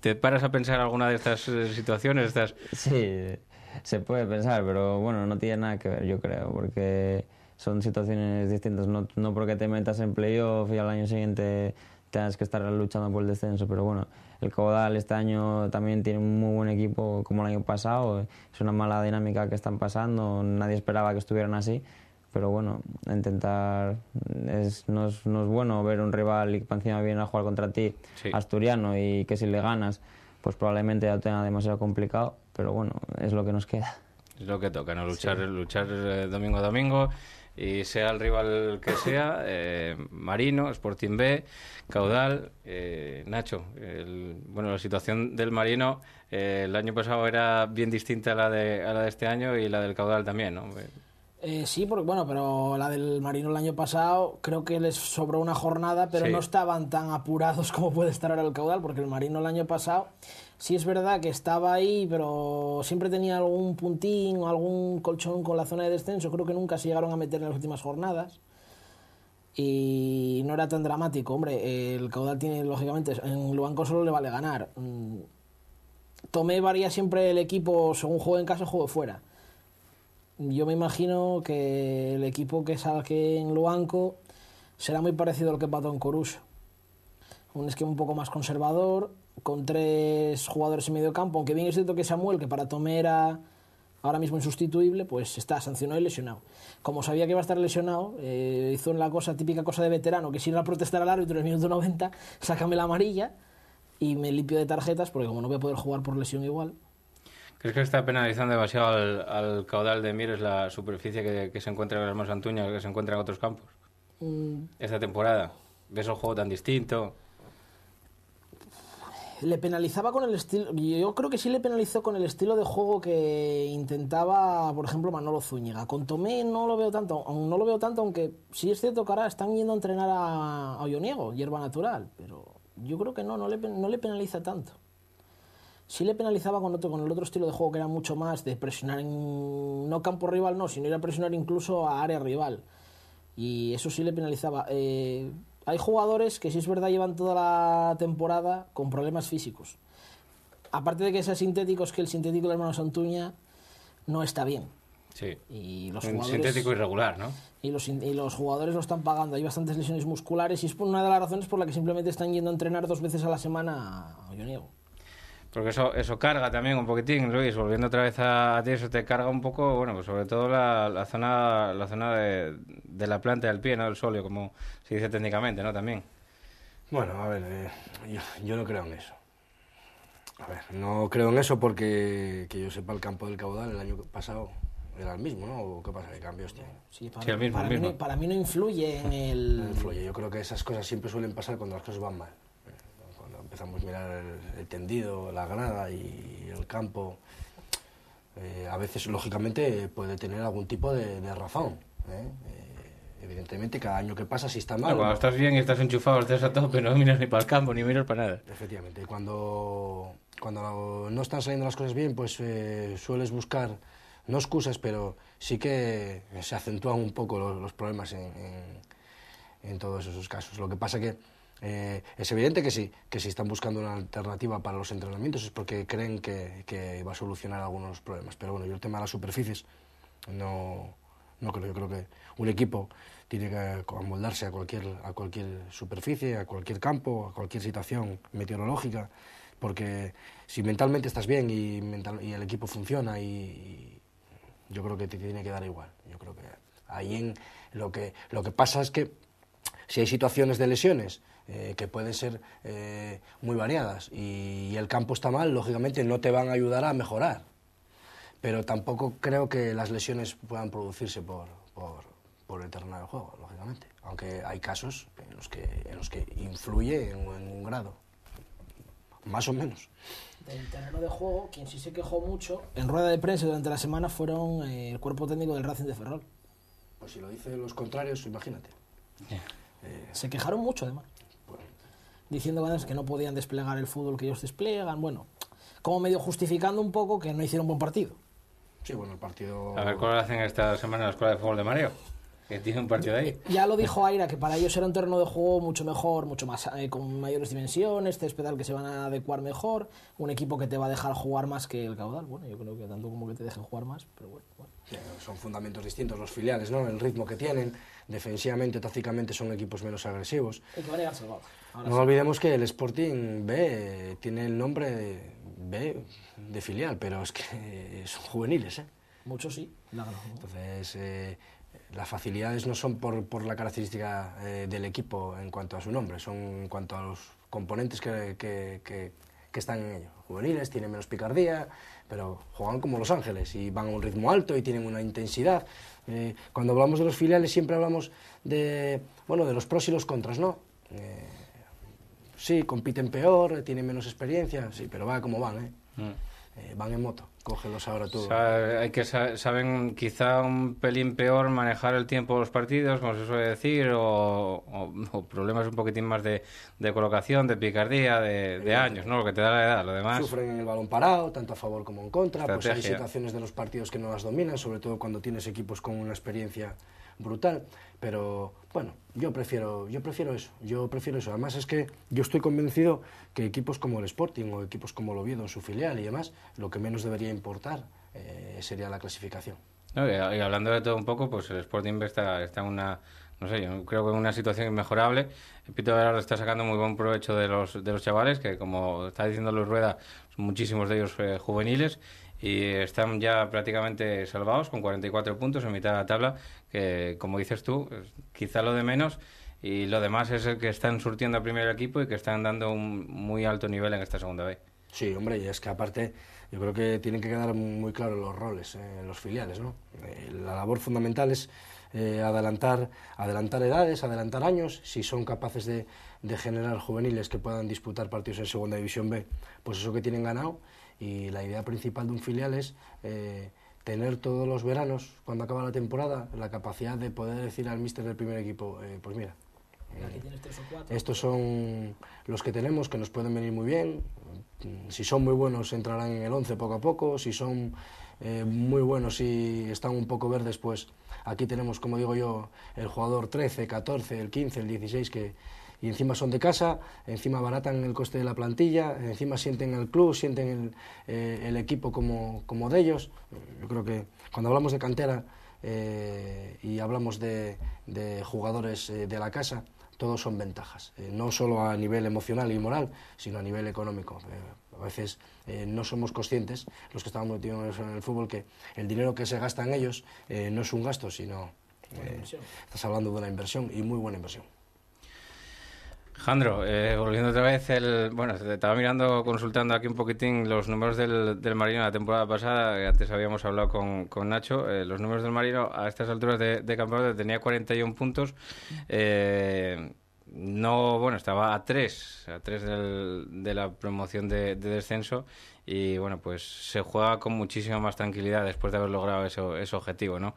te paras a pensar alguna de estas situaciones. Sí, se puede pensar, pero bueno, no tiene nada que ver, yo creo, porque son situaciones distintas, no porque te metas en playoff y al año siguiente tengas que estar luchando por el descenso, pero bueno, el caudal este año también tiene un muy buen equipo como el año pasado, es una mala dinámica que están pasando, nadie esperaba que estuvieran así, pero bueno, intentar, no es bueno ver un rival y que encima viene a jugar contra ti, sí, asturiano, y que si le ganas, pues probablemente ya lo tenga demasiado complicado, pero bueno, es lo que nos queda. Es lo que toca, ¿no? Luchar domingo a domingo. Y sea el rival que sea, Marino, Sporting B, Caudal, Nacho. La situación del Marino el año pasado era bien distinta a la de este año y la del Caudal también, ¿no? Sí, pero la del Marino el año pasado creo que les sobró una jornada, pero sí, no estaban tan apurados como puede estar ahora el Caudal, porque el Marino el año pasado sí es verdad que estaba ahí, pero siempre tenía algún puntín o algún colchón con la zona de descenso. Creo que nunca se llegaron a meter en las últimas jornadas y no era tan dramático. Hombre, el Caudal tiene, lógicamente, en Luanco solo le vale ganar. Tomé varía siempre el equipo según juegue en casa o juegue fuera. Yo me imagino que el equipo que saque en Luanco será muy parecido al que empató en Coruso. Un esquema un poco más conservador, con 3 jugadores en medio campo, aunque bien es cierto que Samuel, que para Tomé era ahora mismo insustituible, pues está sancionado y lesionado. Como sabía que iba a estar lesionado, hizo la típica cosa de veterano, que si iba a protestar al árbitro en el minuto 90, sácame la amarilla y me limpio de tarjetas, porque como no voy a poder jugar por lesión igual. ¿Crees que está penalizando demasiado al Caudal de Mieres la superficie que se encuentra en Hermos Antuña, que se encuentra en otros campos? Esta temporada. ¿Ves un juego tan distinto? Le penalizaba con el estilo. Yo creo que sí le penalizó con el estilo de juego que intentaba, por ejemplo, Manolo Zúñiga. Con Tomé no lo veo tanto, aunque sí es cierto que ahora están yendo a entrenar a Olloniego, hierba natural, pero yo creo que no le penaliza tanto. Sí le penalizaba con el otro estilo de juego, que era mucho más de presionar no campo rival, sino ir a presionar incluso a área rival. Y eso sí le penalizaba. Hay jugadores que sí es verdad llevan toda la temporada con problemas físicos. aparte de que sea sintético, es que el sintético del Hermano Santuña no está bien. Sí, Y los un jugadores, sintético irregular, ¿no? y los jugadores lo están pagando. Hay bastantes lesiones musculares y es por una de las razones por la que simplemente están yendo a entrenar 2 veces a la semana a Olloniego. Porque eso carga también un poquitín, Luis, volviendo otra vez a ti, eso te carga un poco, bueno, pues sobre todo la zona de la planta del pie, ¿no? El sóleo, como se dice técnicamente, ¿no? También. Bueno, a ver, yo no creo en eso. A ver, no creo en eso porque que yo sepa el campo del Caudal el año pasado era el mismo, ¿no? ¿O qué pasa? ¿Qué cambió este año? Sí, el mismo. Para mí no influye en el... No influye. Yo creo que esas cosas siempre suelen pasar cuando las cosas van mal. Cuando empezamos a mirar el tendido, la grada y el campo, a veces, lógicamente, puede tener algún tipo de razón. Evidentemente, cada año que pasa, si está mal... No, cuando estás bien y estás enchufado, estás a tope, no miras ni para el campo, ni miras para nada. Efectivamente. Cuando no están saliendo las cosas bien, pues sueles buscar, no excusas, pero sí que se acentúan un poco los problemas en todos esos casos. Lo que pasa que es evidente que si están buscando una alternativa para los entrenamientos es porque creen que va a solucionar algunos de los problemas. Pero bueno, yo el tema de las superficies no creo. Yo creo que un equipo tiene que amoldarse a cualquier superficie, a cualquier campo, a cualquier situación meteorológica, porque si mentalmente estás bien y el equipo funciona, y yo creo que te tiene que dar igual. Yo creo que ahí lo que pasa es que si hay situaciones de lesiones que pueden ser muy variadas y el campo está mal, lógicamente no te van a ayudar a mejorar. Pero tampoco creo que las lesiones puedan producirse por el terreno de juego, lógicamente. Aunque hay casos en los que influye en un grado, más o menos. Del terreno de juego, quien sí se quejó mucho en rueda de prensa durante la semana fueron el cuerpo técnico del Racing de Ferrol. Pues si lo dicen los contrarios, imagínate. Se quejaron mucho, además. Bueno. Diciendo que no podían desplegar el fútbol que ellos despliegan. Bueno, como medio justificando un poco que no hicieron un buen partido. Sí, bueno, el partido... A ver cuál hacen esta semana en la Escuela de Fútbol de Mario, que tiene un partido ahí. Ya lo dijo Aira, que para ellos era un terreno de juego mucho mejor, mucho más con mayores dimensiones, césped al que se van a adecuar mejor, un equipo que te va a dejar jugar más que el Caudal. Bueno, yo creo que tanto como que te dejen jugar más, pero bueno. Sí, son fundamentos distintos los filiales, ¿no? El ritmo que tienen, defensivamente, tácticamente son equipos menos agresivos. Y que van a llegar salvados. No olvidemos que el Sporting B tiene el nombre B de filial, pero es que son juveniles, ¿eh? Muchos sí, la ganó. Entonces, las facilidades no son por la característica del equipo en cuanto a su nombre, son en cuanto a los componentes que están en ello. Juveniles, tienen menos picardía, pero juegan como Los Ángeles y van a un ritmo alto y tienen una intensidad. Cuando hablamos de los filiales siempre hablamos de los pros y los contras, ¿no? Sí, compiten peor, tienen menos experiencia, sí, pero va como van, ¿eh? Van en moto, cógelos ahora tú. O sea, saben quizá un pelín peor manejar el tiempo de los partidos, como se suele decir, o problemas un poquitín más de colocación, de picardía, de años, ¿no? Lo que te da la edad, lo demás... Sufren en el balón parado, tanto a favor como en contra, Estrategia. Pues hay situaciones de los partidos que no las dominan, sobre todo cuando tienes equipos con una experiencia brutal, pero bueno, yo prefiero eso. Además es que yo estoy convencido que equipos como el Sporting o equipos como el Oviedo en su filial y demás, lo que menos debería importar sería la clasificación. No, y hablando de todo un poco, pues el Sporting B está en una, no sé, yo creo que en una situación inmejorable. El Pito Velarde está sacando muy buen provecho de los chavales, que como está diciendo Luis Rueda, son muchísimos de ellos juveniles, y están ya prácticamente salvados con 44 puntos en mitad de la tabla, que como dices tú, quizá lo de menos, y lo demás es el que están surtiendo al primer equipo y que están dando un muy alto nivel en esta segunda B. Sí, hombre, y es que aparte yo creo que tienen que quedar muy claros los roles en los filiales, ¿no? La labor fundamental es adelantar edades, adelantar años. Si son capaces de generar juveniles que puedan disputar partidos en Segunda División B, pues eso que tienen ganado. Y la idea principal de un filial es tener todos los veranos, cuando acaba la temporada, la capacidad de poder decir al míster del primer equipo, pues mira, Aquí tienes 3 o 4. estos son los que tenemos, que nos pueden venir muy bien. Si son muy buenos entrarán en el 11 poco a poco, si son muy buenos y están un poco verdes, pues aquí tenemos, como digo yo, el jugador 13, 14, el 15, el 16 que y encima son de casa, encima abaratan el coste de la plantilla, encima sienten el club, sienten el equipo como de ellos. Yo creo que cuando hablamos de cantera y hablamos de jugadores de la casa, todos son ventajas, no solo a nivel emocional y moral, sino a nivel económico. A veces no somos conscientes, los que estamos metidos en el fútbol, que el dinero que se gasta en ellos no es un gasto, sino estás hablando de una inversión, y muy buena inversión. Jandro, volviendo otra vez, bueno, te estaba mirando, consultando aquí un poquitín los números del Marino la temporada pasada, que antes habíamos hablado con Nacho. Los números del Marino a estas alturas de campeonato tenía 41 puntos. No, bueno, estaba a 3 de la promoción de descenso, y bueno, pues se juega con muchísima más tranquilidad después de haber logrado ese objetivo, ¿no?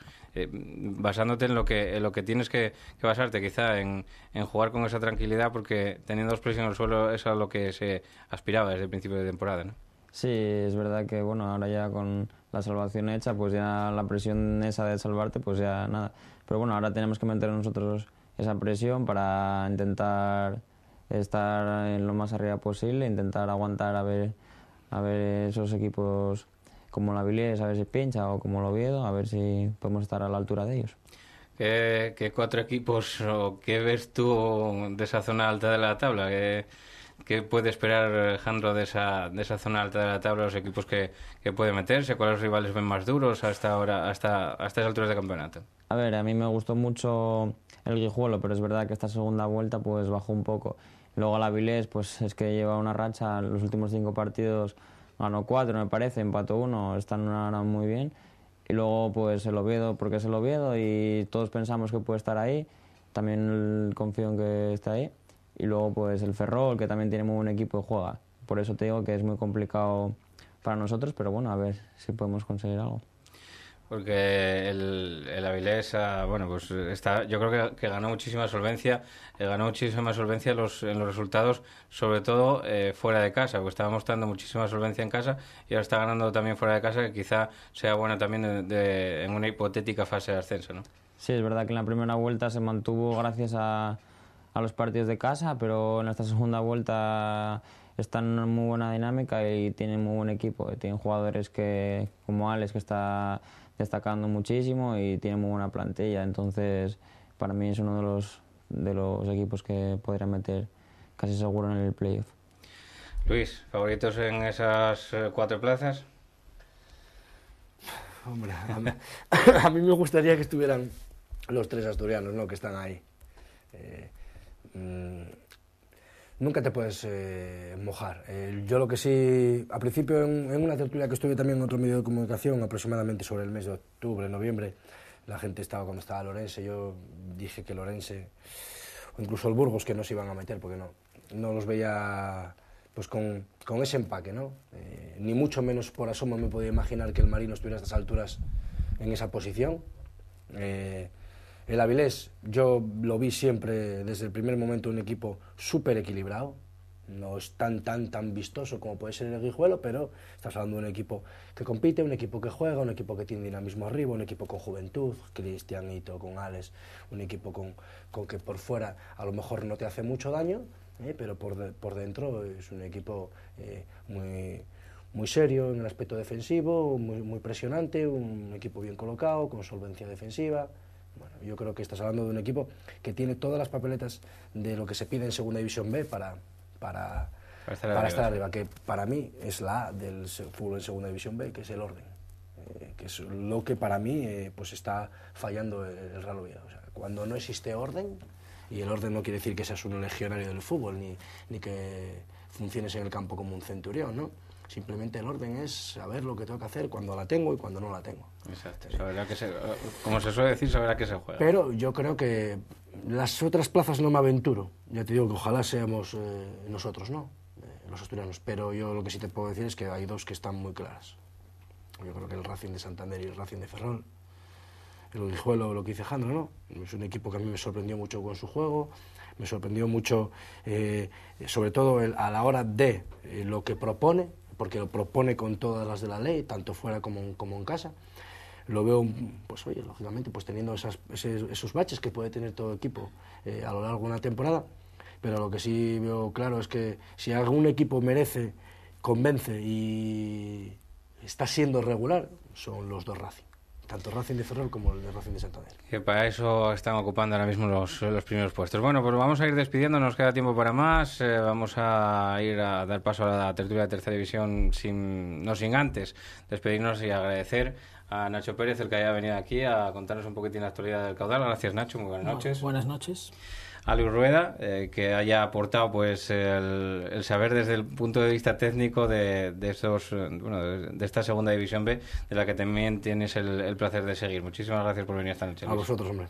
Basándote en lo que tienes que basarte, quizá en jugar con esa tranquilidad, porque teniendo los pies en el suelo es a lo que se aspiraba desde el principio de temporada, ¿no? Sí, es verdad que bueno, ahora ya con la salvación hecha, pues ya la presión esa de salvarte, pues ya nada. Pero bueno, ahora tenemos que meter nosotros esa presión para intentar estar en lo más arriba posible, intentar aguantar a ver esos equipos como la Avilés, a ver si pincha, o como el Oviedo, a ver si podemos estar a la altura de ellos. ¿Qué 4 equipos o qué ves tú de esa zona alta de la tabla? ¿Qué puede esperar Alejandro de esa zona alta de la tabla, los equipos que puede meterse? ¿Cuáles rivales ven más duros hasta estas alturas de campeonato? A ver, a mí me gustó mucho el Guijuelo, pero es verdad que esta segunda vuelta pues bajó un poco. Luego el Avilés, pues es que lleva una racha, los últimos 5 partidos ganó 4, me parece, empató 1, están ahora muy bien. Y luego pues el Oviedo, porque es el Oviedo y todos pensamos que puede estar ahí, también confío en que esté ahí. Y luego pues el Ferrol, que también tiene muy buen equipo y juega. Por eso te digo que es muy complicado para nosotros, pero bueno, a ver si podemos conseguir algo. Porque el Avilés, bueno, pues yo creo que ganó muchísima solvencia, en los resultados, sobre todo fuera de casa, porque estaba mostrando muchísima solvencia en casa y ahora está ganando también fuera de casa, que quizá sea bueno también en una hipotética fase de ascenso, ¿no? Sí, es verdad que en la primera vuelta se mantuvo gracias a los partidos de casa, pero en esta segunda vuelta están en muy buena dinámica y tienen muy buen equipo. Tienen jugadores como Alex, que está destacando muchísimo, y tiene muy buena plantilla. Entonces, para mí es uno de los equipos que podría meter casi seguro en el playoff. Luis, ¿favoritos en esas 4 plazas? Hombre, a mí me gustaría que estuvieran los 3 asturianos, ¿no?, que están ahí. Nunca te puedes mojar. Yo lo que sí, al principio en una tertulia que estuve también en otro medio de comunicación, aproximadamente sobre el mes de octubre, noviembre, la gente estaba cuando estaba Lorense, yo dije que Lorense, o incluso el Burgos, que no se iban a meter, porque no los veía pues con ese empaque, ¿no? Ni mucho menos por asomo me podía imaginar que el Marino estuviera a estas alturas en esa posición. El Avilés, yo lo vi siempre desde el primer momento un equipo súper equilibrado, no es tan vistoso como puede ser el Guijuelo, pero estás hablando de un equipo que compite, un equipo que juega, un equipo que tiene dinamismo arriba, un equipo con juventud, Cristian, Ito, con Alex, un equipo con que por fuera a lo mejor no te hace mucho daño, pero por dentro es un equipo muy serio en el aspecto defensivo, muy presionante, un equipo bien colocado, con solvencia defensiva. Bueno, yo creo que estás hablando de un equipo que tiene todas las papeletas de lo que se pide en Segunda División B para estar arriba, que para mí es la A del fútbol en Segunda División B, que es el orden, que es lo que para mí pues está fallando el Real Oviedo. O sea, cuando no existe orden, y el orden no quiere decir que seas un legionario del fútbol, ni que funciones en el campo como un centurión, ¿no? Simplemente el orden es saber lo que tengo que hacer cuando la tengo y cuando no la tengo. Exacto, como se suele decir, sabrá que se juega. Pero yo creo que las otras plazas no me aventuro. Ya te digo que ojalá seamos nosotros, ¿no? Los asturianos. Pero yo lo que sí te puedo decir es que hay 2 que están muy claras. Yo creo que el Racing de Santander y el Racing de Ferrol. El Guijuelo, lo que dice Jandro, ¿no? Es un equipo que a mí me sorprendió mucho con su juego. Me sorprendió mucho, sobre todo a la hora de lo que propone, porque lo propone con todas las de la ley, tanto fuera como en casa. Lo veo, pues oye, lógicamente, pues teniendo esos baches que puede tener todo equipo a lo largo de una temporada, pero lo que sí veo claro es que si algún equipo merece, convence y está siendo regular, son los dos Racing. Tanto Racing de Ferrol como el de Racing de Santander. Que para eso están ocupando ahora mismo los primeros puestos. Bueno, pues vamos a ir despidiendo, nos queda tiempo para más. Vamos a ir a dar paso a la tertulia de tercera división sin antes despedirnos y agradecer a Nacho Pérez el que haya venido aquí a contarnos un poquitín la actualidad del caudal. Gracias, Nacho, muy buenas noches. Buenas noches. A Luis Rueda, que haya aportado pues el saber desde el punto de vista técnico de esta segunda división B, de la que también tienes el placer de seguir. Muchísimas gracias por venir esta noche, Luis. A vosotros, hombre.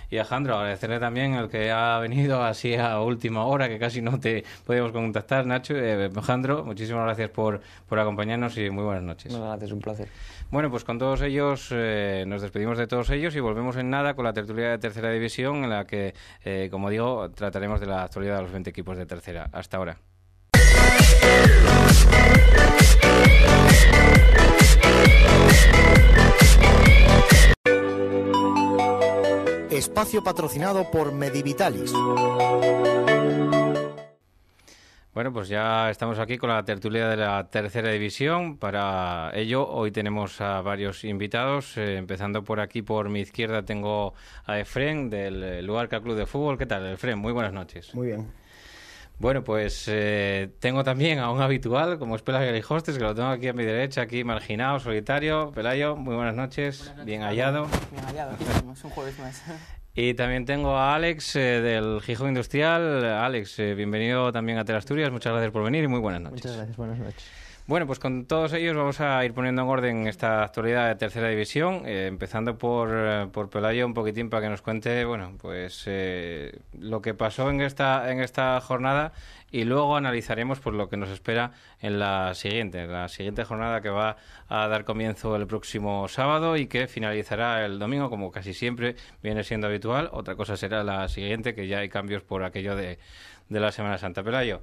Y a Jandro, agradecerle también el que ha venido así a última hora, que casi no te podíamos contactar, Nacho. Jandro, muchísimas gracias por acompañarnos y muy buenas noches. No, gracias, un placer. Bueno, pues con todos ellos nos despedimos de todos ellos y volvemos en nada con la tertulia de tercera división, en la que, como digo, trataremos de la actualidad de los 20 equipos de tercera. Hasta ahora. Espacio patrocinado por Medivitalis. Bueno, pues ya estamos aquí con la tertulia de la tercera división. Para ello, hoy tenemos a varios invitados. Empezando por aquí, por mi izquierda, tengo a Efrén, del Luarca Club de Fútbol. ¿Qué tal, Efrén? Muy buenas noches. Muy bien. Bueno, pues tengo también a un habitual, como es Pelayo Lijostes, que lo tengo aquí a mi derecha, aquí marginado, solitario. Pelayo, muy buenas noches. Buenas noches, bien hallado. Bien hallado, aquí estamos, un jueves más. Y también tengo a Alex del Gijón Industrial. Alex, bienvenido también a Teleasturias. Muchas gracias por venir y muy buenas noches. Muchas gracias, buenas noches. Bueno, pues con todos ellos vamos a ir poniendo en orden esta actualidad de tercera división, empezando por Pelayo un poquitín para que nos cuente, bueno, pues lo que pasó en esta jornada y luego analizaremos pues lo que nos espera en la siguiente jornada, que va a dar comienzo el próximo sábado y que finalizará el domingo, como casi siempre viene siendo habitual. Otra cosa será la siguiente, que ya hay cambios por aquello de la Semana Santa. Pelayo,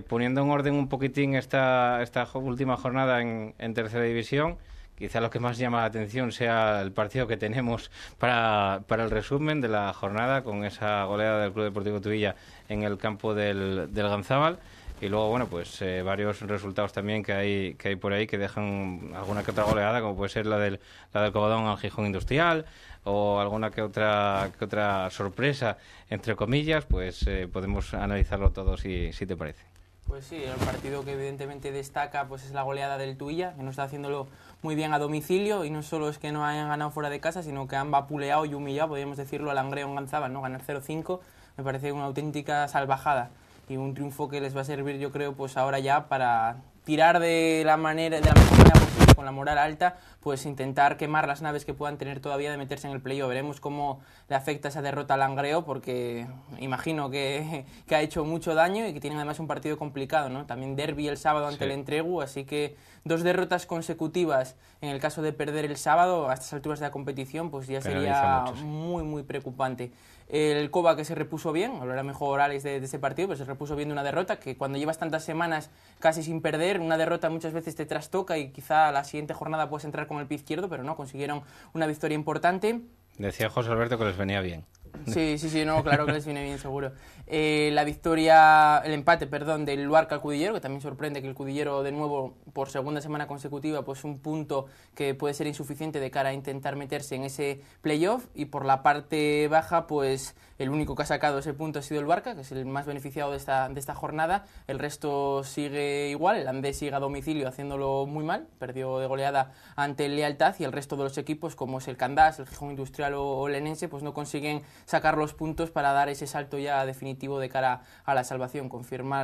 poniendo en orden un poquitín esta última jornada en tercera división, quizá lo que más llama la atención sea el partido que tenemos para el resumen de la jornada, con esa goleada del Club Deportivo Tuilla en el campo del Ganzábal. Y luego, bueno, pues varios resultados también que hay por ahí que dejan alguna que otra goleada, como puede ser la del Covadonga al Gijón Industrial, o alguna que otra sorpresa, entre comillas. Pues podemos analizarlo todo si te parece. Pues sí, el partido que evidentemente destaca pues es la goleada del Tuilla, que no está haciéndolo muy bien a domicilio, y no solo es que no hayan ganado fuera de casa, sino que han vapuleado y humillado, podríamos decirlo, al Langreo en Ganzábal, ¿no? Ganar 0-5 me parece una auténtica salvajada y un triunfo que les va a servir, yo creo, pues ahora ya para tirar de la mejor manera posible, con la moral alta, pues intentar quemar las naves que puedan tener todavía de meterse en el playoff. Veremos cómo le afecta esa derrota al Langreo, porque imagino que ha hecho mucho daño y que tienen además un partido complicado, ¿no? También derbi el sábado ante el Entregu, así que 2 derrotas consecutivas en el caso de perder el sábado a estas alturas de la competición, pues ya sería muy, muy preocupante. El Cova, que se repuso bien, hablará mejor Alex de ese partido, pero se repuso bien de una derrota que cuando llevas tantas semanas casi sin perder, una derrota muchas veces te trastoca y quizá la siguiente jornada puedes entrar con el pie izquierdo, pero no, consiguieron una victoria importante. Decía José Alberto que les venía bien. Sí, no, claro que les viene bien, seguro. El empate del Luarca al Cudillero, que también sorprende que el Cudillero, de nuevo, por segunda semana consecutiva, pues un punto que puede ser insuficiente de cara a intentar meterse en ese playoff. Y por la parte baja, pues el único que ha sacado ese punto ha sido el Luarca, que es el más beneficiado de esta jornada. El resto sigue igual, el Andés sigue a domicilio haciéndolo muy mal, perdió de goleada ante el Lealtad, y el resto de los equipos, como es el Candás, el Gijón Industrial o el Enense, pues no consiguen sacar los puntos para dar ese salto ya definitivo de cara a la salvación.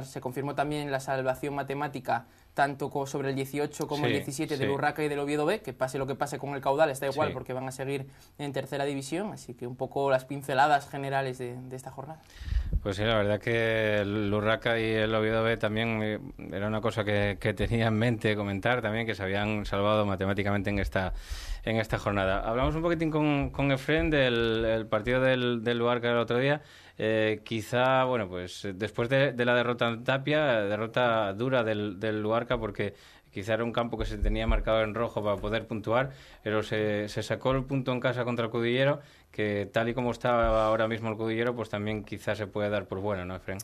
Se confirmó también la salvación matemática tanto sobre el 18 como el 17 del Urraca y del Oviedo B, que pase lo que pase con el caudal, está igual porque van a seguir en tercera división, así que un poco las pinceladas generales de esta jornada. Pues sí, la verdad que el Urraca y el Oviedo B también era una cosa que tenía en mente comentar también, que se habían salvado matemáticamente en esta jornada. Hablamos un poquitín con Efrén del partido del Urraca el otro día. Quizá, bueno, pues después de la derrota en Tapia, derrota dura del Luarca, porque quizá era un campo que se tenía marcado en rojo para poder puntuar, pero se sacó el punto en casa contra el Cudillero, que tal y como está ahora mismo el Cudillero, pues también quizás se puede dar por bueno, ¿no, Efren?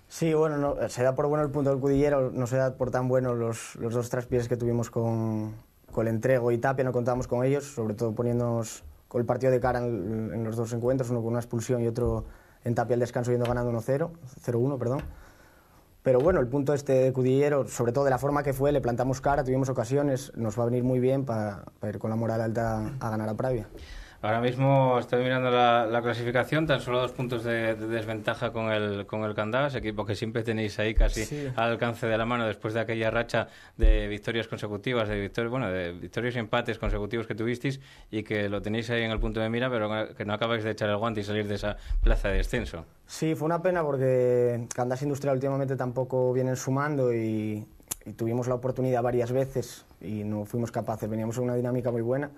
Sí, bueno, no, se da por bueno el punto del Cudillero, no se da por tan bueno los dos traspiés que tuvimos con el Entrego y Tapia, no contábamos con ellos, sobre todo poniéndonos con el partido de cara en los dos encuentros, uno con una expulsión y otro en Tapia al descanso yendo ganando 0-1, perdón. Pero bueno, el punto este de Cudillero, sobre todo de la forma que fue, le plantamos cara, tuvimos ocasiones, nos va a venir muy bien para ir con la moral alta a ganar a Pravia. Ahora mismo estoy mirando la clasificación, tan solo 2 puntos de desventaja con el Candás, equipo que siempre tenéis ahí casi al alcance de la mano después de aquella racha de victorias consecutivas, de victorias y empates consecutivos que tuvisteis y que lo tenéis ahí en el punto de mira, pero que no acabáis de echar el guante y salir de esa plaza de descenso. Sí, fue una pena porque Candás Industrial últimamente tampoco vienen sumando y tuvimos la oportunidad varias veces y no fuimos capaces, veníamos en una dinámica muy buena.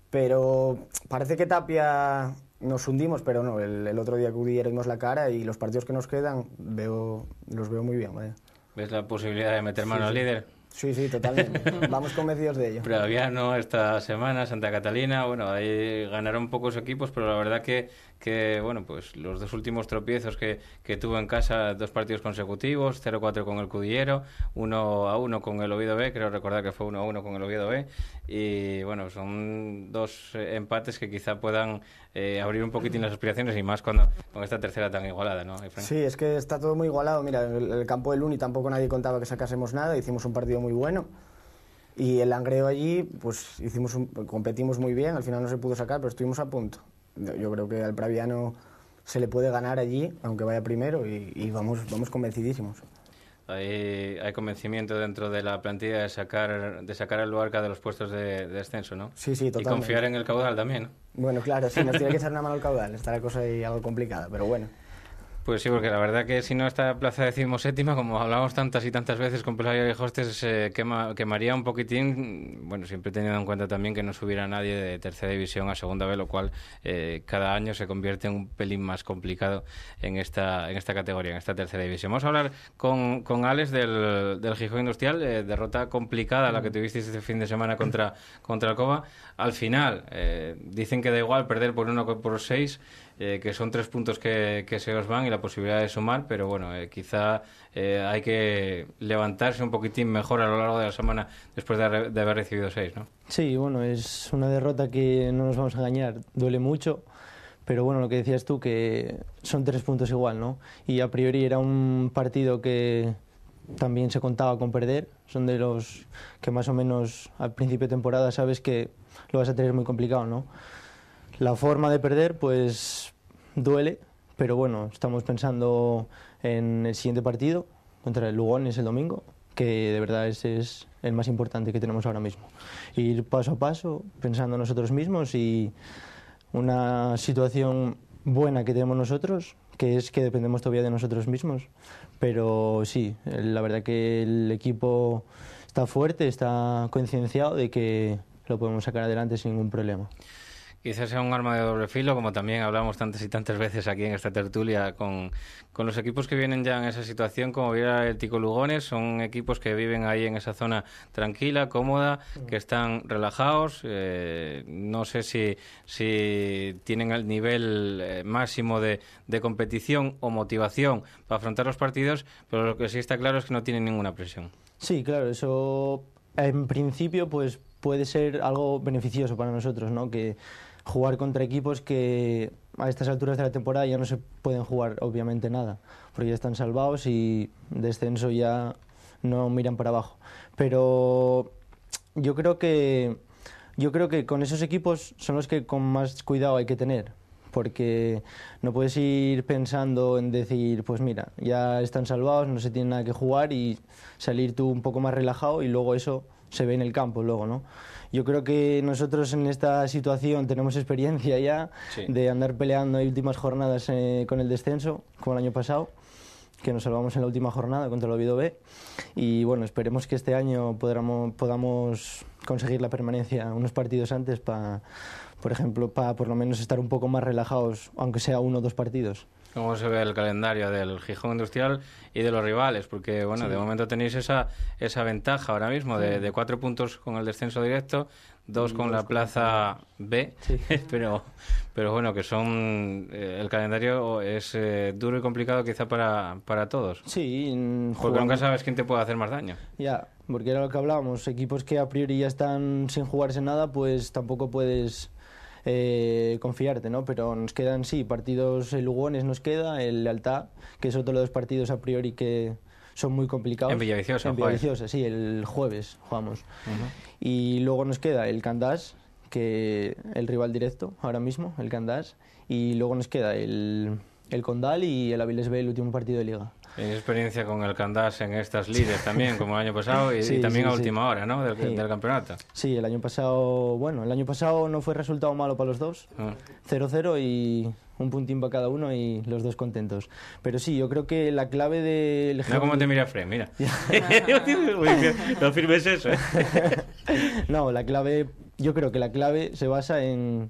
Pero parece que Tapia nos hundimos, pero no, el otro día Cudillero dimos la cara y los partidos que nos quedan los veo muy bien. Vaya. ¿Ves la posibilidad de meter mano al líder? Sí, totalmente. Vamos convencidos de ello. Praviano esta semana, Santa Catalina, bueno, ahí ganaron pocos equipos, pero la verdad que bueno, pues los 2 últimos tropiezos que tuvo en casa, 2 partidos consecutivos, 0-4 con el Cudillero, 1-1 con el Oviedo B, creo recordar que fue 1-1 con el Oviedo B, y bueno, son 2 empates que quizá puedan abrir un poquitín las aspiraciones y más con esta tercera tan igualada, ¿no, Efraín? Sí, es que está todo muy igualado. Mira, el campo del Uni tampoco nadie contaba que sacásemos nada, hicimos un partido muy bueno. Y el Langreo allí, pues competimos muy bien, al final no se pudo sacar, pero estuvimos a punto. Yo creo que al Praviano se le puede ganar allí, aunque vaya primero, y vamos convencidísimos. Hay convencimiento dentro de la plantilla de sacar al Luarca de los puestos de descenso, ¿no? Sí, totalmente. Y confiar en el caudal también, ¿no? Bueno, claro, sí, nos tiene que echar una mano al caudal, está la cosa ahí algo complicada, pero bueno. Pues sí, porque la verdad que si no esta plaza 17ª, como hablamos tantas y tantas veces con Pelayo y Hostes, quemaría un poquitín, bueno, siempre teniendo en cuenta también que no subiera nadie de tercera división a segunda B, lo cual cada año se convierte en un pelín más complicado en esta categoría, en esta tercera división. Vamos a hablar con Alex del Gijón Industrial, derrota complicada la que tuvisteis este fin de semana contra el Cova. Al final, dicen que da igual perder por 1 que por 6, que son 3 puntos que se os van y la posibilidad de sumar, pero bueno, quizá hay que levantarse un poquitín mejor a lo largo de la semana después de haber recibido 6, ¿no? Sí, bueno, es una derrota que no nos vamos a engañar, duele mucho, pero bueno, lo que decías tú, que son 3 puntos igual, ¿no? Y a priori era un partido que también se contaba con perder, son de los que más o menos al principio de temporada sabes que lo vas a tener muy complicado, ¿no? La forma de perder, pues duele, pero bueno, estamos pensando en el siguiente partido contra el Lugones el domingo, que de verdad ese es el más importante que tenemos ahora mismo. Ir paso a paso, pensando en nosotros mismos y una situación buena que tenemos nosotros, que es que dependemos todavía de nosotros mismos. Pero sí, la verdad que el equipo está fuerte, está concienciado de que lo podemos sacar adelante sin ningún problema. Quizás sea un arma de doble filo, como también hablamos tantas y tantas veces aquí en esta tertulia con los equipos que vienen ya en esa situación, como viera el Tico Lugones. Son equipos que viven ahí en esa zona tranquila, cómoda, que están relajados. No sé si tienen el nivel máximo de competición o motivación para afrontar los partidos, pero lo que sí está claro es que no tienen ninguna presión. Sí, claro, eso en principio pues puede ser algo beneficioso para nosotros, ¿no? Que jugar contra equipos que a estas alturas de la temporada ya no se pueden jugar obviamente nada, porque ya están salvados y descenso ya no miran para abajo. Pero yo creo que con esos equipos son los que con más cuidado hay que tener, porque no puedes ir pensando en decir, pues mira, ya están salvados, no se tiene nada que jugar, y salir tú un poco más relajado y luego eso se ve en el campo luego, ¿no? Yo creo que nosotros en esta situación tenemos experiencia ya de andar peleando en últimas jornadas con el descenso, como el año pasado, que nos salvamos en la última jornada contra el Oviedo B, y bueno, esperemos que este año podamos conseguir la permanencia unos partidos antes para por ejemplo, para por lo menos estar un poco más relajados, aunque sea 1 o 2 partidos. ¿Cómo se ve el calendario del Gijón Industrial y de los rivales? Porque, bueno, de momento tenéis esa ventaja ahora mismo de 4 puntos con el descenso directo, 2 con la plaza B, pero bueno, que son... el calendario es duro y complicado quizá para todos. Sí. Porque nunca sabes quién te puede hacer más daño. Ya, porque era lo que hablábamos, equipos que a priori ya están sin jugarse nada, pues tampoco puedes... confiarte, ¿no? Pero nos quedan, sí, partidos, el Lugones nos queda, el Lealtad, que es otro de los partidos a priori que son muy complicados. En Villaviciosa. En Villaviciosa, sí, el jueves jugamos. Y luego nos queda el Candás, que el rival directo ahora mismo, el Candás, y luego nos queda el Condal y el Avilés B, el último partido de Liga. Tienes experiencia con el Candás en estas lides también, como el año pasado, y también a última hora, ¿no? Del campeonato. Sí, el año pasado no fue resultado malo para los dos, 0-0 y un puntín para cada uno y los dos contentos. Pero sí, yo creo que la clave del... Mira cómo te mira Fred, mira. No firmes eso, ¿eh? No, yo creo que la clave se basa en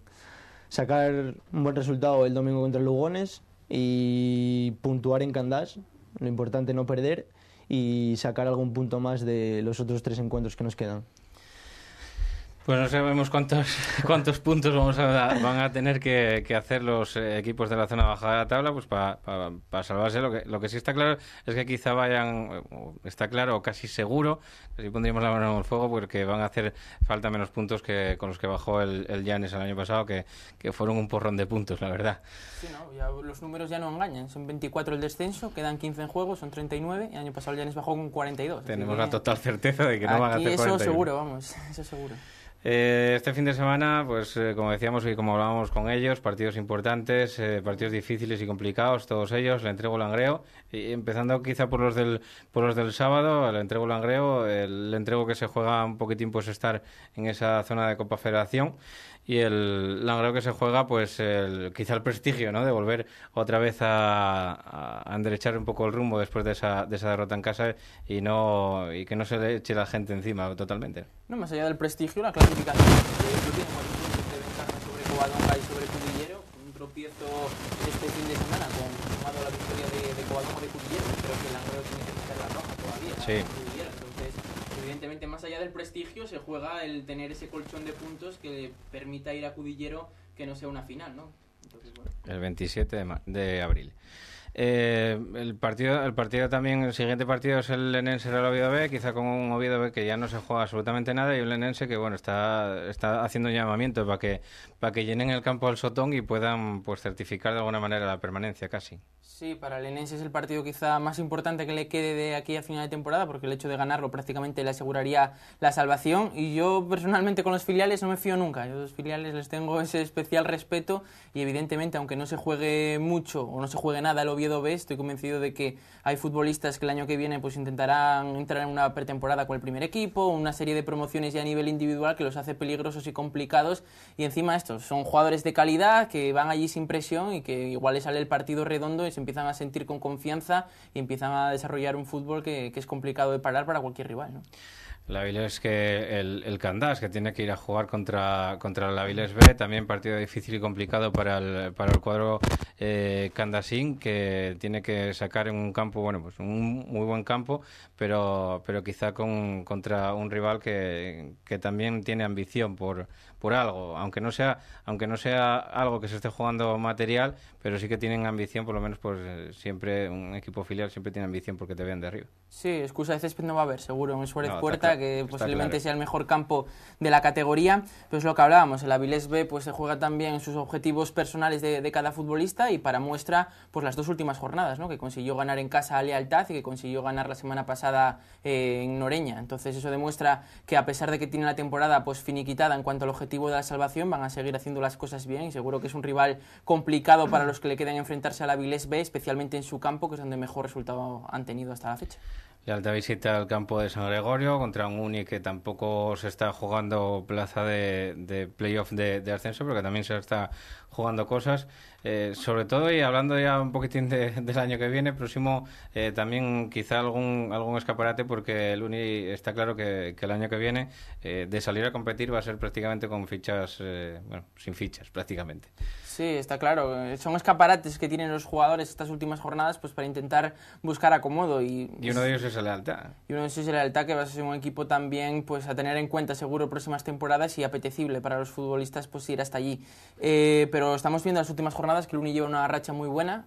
sacar un buen resultado el domingo contra el Lugones y puntuar en Candás. Lo importante no perder y sacar algún punto más de los otros 3 encuentros que nos quedan. Pues no sabemos cuántos puntos van a tener que hacer los equipos de la zona baja de la tabla pues para salvarse. Lo que sí está claro es que quizá está claro o casi seguro, que si pondríamos la mano en el fuego, porque van a hacer falta menos puntos que con los que bajó el Llanes el año pasado, que fueron un porrón de puntos, la verdad. Sí, no, ya los números ya no engañan. Son 24 el descenso, quedan 15 en juego, son 32, y el año pasado el Llanes bajó con 42. Tenemos la total certeza de que no van a hacer 41. Eso seguro, vamos, eso seguro. Este fin de semana, pues como decíamos y como hablábamos con ellos, partidos importantes, partidos difíciles y complicados, todos ellos, el Entrego-Langreo, y empezando quizá por los del sábado, el Entrego-Langreo, el Entrego que se juega un poquitín pues estar en esa zona de Copa Federación, y el Langreo que se juega pues quizá el prestigio, ¿no?, de volver otra vez a enderechar un poco el rumbo después de esa derrota en casa y que no se le eche la gente encima totalmente. No, más allá del prestigio, la clasificación tiene 4 puntos de ventaja sobre Covadonga y sobre Cudillero, un tropiezo este fin de semana sumado a la victoria de Covadonga de Cudillero. Creo que el Langreo tiene que meter la roja todavía, sí. Entonces, evidentemente, más allá del prestigio, se juega el tener ese colchón de puntos que le permita ir a Cudillero que no sea una final, ¿no? Entonces, bueno. El 27 de abril. El partido también, el siguiente partido es el Lenense Real Oviedo B, quizá con un Oviedo B que ya no se juega absolutamente nada, y un Lenense que bueno está haciendo un llamamiento para que llenen el campo al Sotón y puedan pues certificar de alguna manera la permanencia casi. Sí, para el Lenense es el partido quizá más importante que le quede de aquí a final de temporada, porque el hecho de ganarlo prácticamente le aseguraría la salvación, y yo personalmente con los filiales no me fío nunca. Yo a los filiales les tengo ese especial respeto, y evidentemente aunque no se juegue mucho o no se juegue nada el Oviedo B, estoy convencido de que hay futbolistas que el año que viene pues intentarán entrar en una pretemporada con el primer equipo, una serie de promociones ya a nivel individual que los hace peligrosos y complicados, y encima estos son jugadores de calidad que van allí sin presión y que igual les sale el partido redondo y se empiezan a sentir con confianza y empiezan a desarrollar un fútbol que es complicado de parar para cualquier rival, ¿no? El Avilés que el Candás, que tiene que ir a jugar contra el Avilés B, también partido difícil y complicado para el cuadro candasín, que tiene que sacar en un campo, bueno, pues un muy buen campo, pero quizá contra un rival que también tiene ambición por algo, aunque no sea algo que se esté jugando material, pero sí que tienen ambición, por lo menos pues siempre un equipo filial siempre tiene ambición porque te vean de arriba. Sí, excusa de césped no va a haber, seguro, en Suárez Puerta, que posiblemente sea el mejor campo de la categoría. Pero es lo que hablábamos, el Avilés B pues se juega también en sus objetivos personales de cada futbolista, y para muestra pues las 2 últimas jornadas, ¿no?, que consiguió ganar en casa a Lealtad y que consiguió ganar la semana pasada en Noreña. Entonces eso demuestra que a pesar de que tiene la temporada pues finiquitada en cuanto al objetivo de la salvación, van a seguir haciendo las cosas bien, y seguro que es un rival complicado para los que le queden enfrentarse al Avilés B, especialmente en su campo, que es donde mejor resultado han tenido hasta la fecha. Lealtad visita al campo de San Gregorio contra un Uni que tampoco se está jugando plaza de playoff de ascenso, pero que también se está jugando cosas. Sobre todo, y hablando ya un poquitín del año que viene, próximo, también quizá algún escaparate, porque el Uni está claro que el año que viene de salir a competir va a ser prácticamente con fichas, sin fichas prácticamente. Sí, está claro. Son escaparates que tienen los jugadores estas últimas jornadas pues para intentar buscar acomodo. Y uno de ellos es el Lealtad. Y uno de ellos es el Lealtad, que va a ser un equipo también pues a tener en cuenta seguro próximas temporadas y apetecible para los futbolistas pues ir hasta allí. Pero estamos viendo en las últimas jornadas que el Uni lleva una racha muy buena,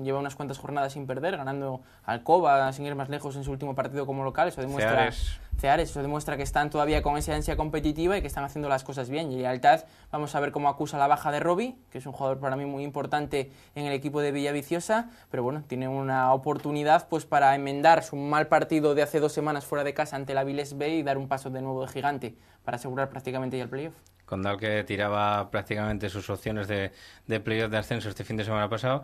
lleva unas cuantas jornadas sin perder, ganando al Cova, sin ir más lejos en su último partido como local. Eso demuestra... Ceares, eso demuestra que están todavía con esa ansia competitiva y que están haciendo las cosas bien. Y Lealtad, vamos a ver cómo acusa la baja de Robi, que es un jugador para mí muy importante en el equipo de Villaviciosa, pero bueno, tiene una oportunidad pues para enmendar su mal partido de hace 2 semanas fuera de casa ante la Avilés B y dar un paso de nuevo de gigante para asegurar prácticamente ya el playoff. Condal, que tiraba prácticamente sus opciones de playoff de ascenso este fin de semana pasado,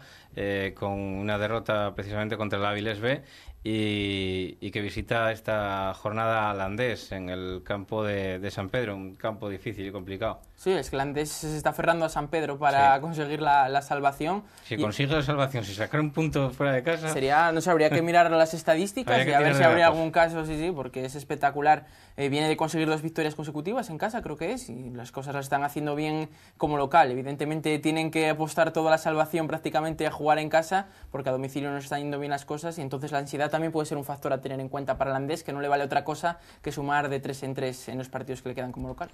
con una derrota precisamente contra la Avilés B, y que visita esta jornada al Andés en el campo de San Pedro, un campo difícil y complicado. Sí, es que el Andés se está aferrando a San Pedro para conseguir la salvación. Si consigue la salvación, si sacar un punto fuera de casa... No sé, habría que mirar las estadísticas y a ver si habría algún caso, sí, porque es espectacular. Viene de conseguir 2 victorias consecutivas en casa, creo que es, y las cosas las están haciendo bien como local. Evidentemente tienen que apostar toda la salvación prácticamente a jugar en casa, porque a domicilio no están yendo bien las cosas, y entonces la ansiedad también puede ser un factor a tener en cuenta para el Andés, que no le vale otra cosa que sumar de 3 en 3 en los partidos que le quedan como local.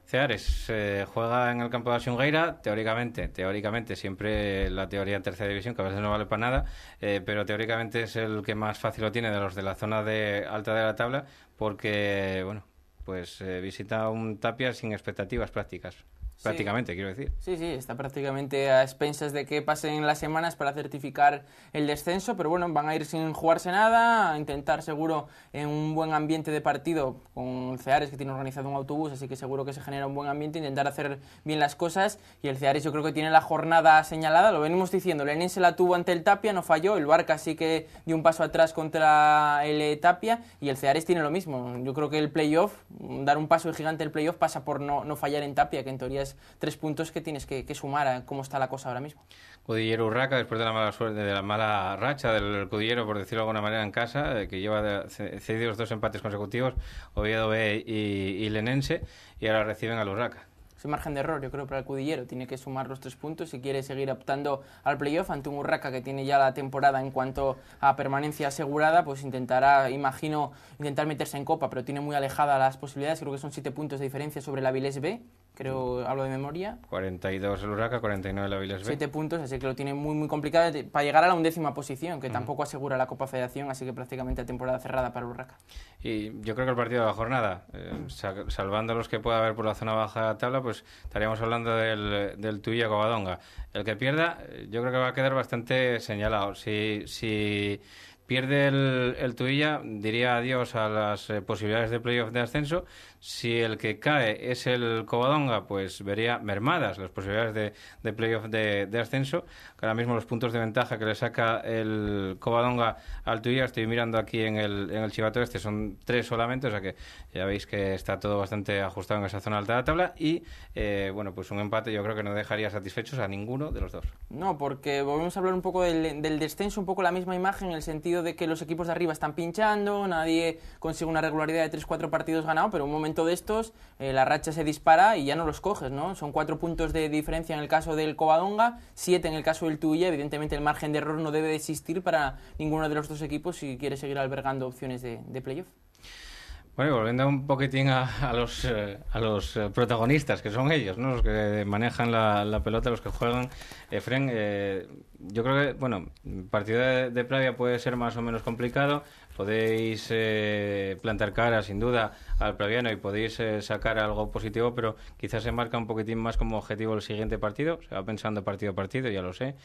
Ceares juega en el campo de Xungueira, teóricamente, siempre la teoría en tercera división, que a veces no vale para nada, pero teóricamente es el que más fácil lo tiene de los de la zona alta de la tabla, porque, visita un Tapia sin expectativas prácticas. Prácticamente, quiero decir. Sí, está prácticamente a expensas de que pasen las semanas para certificar el descenso, pero bueno, van a ir sin jugarse nada, a intentar seguro en un buen ambiente de partido con el Ceares, que tiene organizado un autobús, así que seguro que se genera un buen ambiente, intentar hacer bien las cosas, y el Ceares yo creo que tiene la jornada señalada, lo venimos diciendo, el Enense la tuvo ante el Tapia, no falló, el Barca sí que dio un paso atrás contra el Tapia, y el Ceares tiene lo mismo. Yo creo que el playoff, dar un paso gigante el playoff pasa por no fallar en Tapia, que en teoría es 3 puntos que tienes que sumar a cómo está la cosa ahora mismo. Cudillero Urraca, después de la mala suerte, de la mala racha del Cudillero, por decirlo de alguna manera, en casa, que lleva cedidos 2 empates consecutivos, Oviedo B y Lenense, y ahora reciben al Urraca. Es un margen de error, yo creo, para el Cudillero. Tiene que sumar los 3 puntos si quiere seguir optando al playoff ante un Urraca que tiene ya la temporada en cuanto a permanencia asegurada, pues intentar meterse en Copa, pero tiene muy alejadas las posibilidades. Creo que son 7 puntos de diferencia sobre la Avilés B, hablo de memoria. 42 el Urraca, 49 el Avilés B. 7 puntos, así que lo tiene muy, muy complicado para llegar a la 11ª posición, que tampoco asegura la Copa Federación, así que prácticamente temporada cerrada para el Urraca. Y yo creo que el partido de la jornada, salvando los que pueda haber por la zona baja de la tabla, pues estaríamos hablando del Tuilla Covadonga. El que pierda, yo creo que va a quedar bastante señalado. Si pierde el Tuilla, diría adiós a las posibilidades de playoff de ascenso. Si el que cae es el Covadonga, pues vería mermadas las posibilidades de playoff de ascenso. Ahora mismo los puntos de ventaja que le saca el Covadonga al Tuilla, estoy mirando aquí en el chivato son 3 solamente, o sea que ya veis que está todo bastante ajustado en esa zona alta de la tabla, y pues un empate yo creo que no dejaría satisfechos a ninguno de los dos. No, porque volvemos a hablar un poco del descenso, un poco la misma imagen, en el sentido de que los equipos de arriba están pinchando, nadie consigue una regularidad de 3-4 partidos ganados, pero un momento de estos la racha se dispara y ya no los coges, ¿no? Son 4 puntos de diferencia en el caso del Covadonga, 7 en el caso del Tuilla. Evidentemente el margen de error no debe de existir para ninguno de los dos equipos si quiere seguir albergando opciones de playoff. Bueno, y volviendo un poquitín a los protagonistas, que son ellos, ¿no? Los que manejan la pelota, los que juegan. Fren, yo creo que, partido de Pravia puede ser más o menos complicado. Podéis plantar cara, sin duda, al praviano y podéis sacar algo positivo, pero quizás se marca un poquitín más como objetivo el siguiente partido. Se va pensando partido a partido, ya lo sé,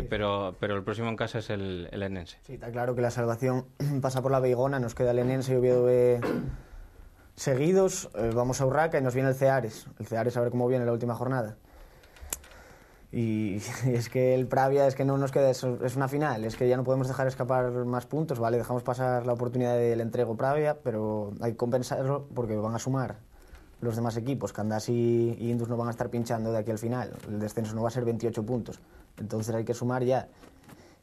pero el próximo en casa es el Enense. Sí, está claro que la salvación pasa por la Beigona, nos queda el Enense y Oviedo B seguidos, vamos a Urraca y nos viene el Ceares. El Ceares a ver cómo viene la última jornada. Y es que el Pravia es que no nos queda, es una final, es que ya no podemos dejar escapar más puntos, ¿vale? Dejamos pasar la oportunidad del entrego Pravia, pero hay que compensarlo porque van a sumar los demás equipos. Candás y Indus no van a estar pinchando de aquí al final, el descenso no va a ser 28 puntos, entonces hay que sumar ya.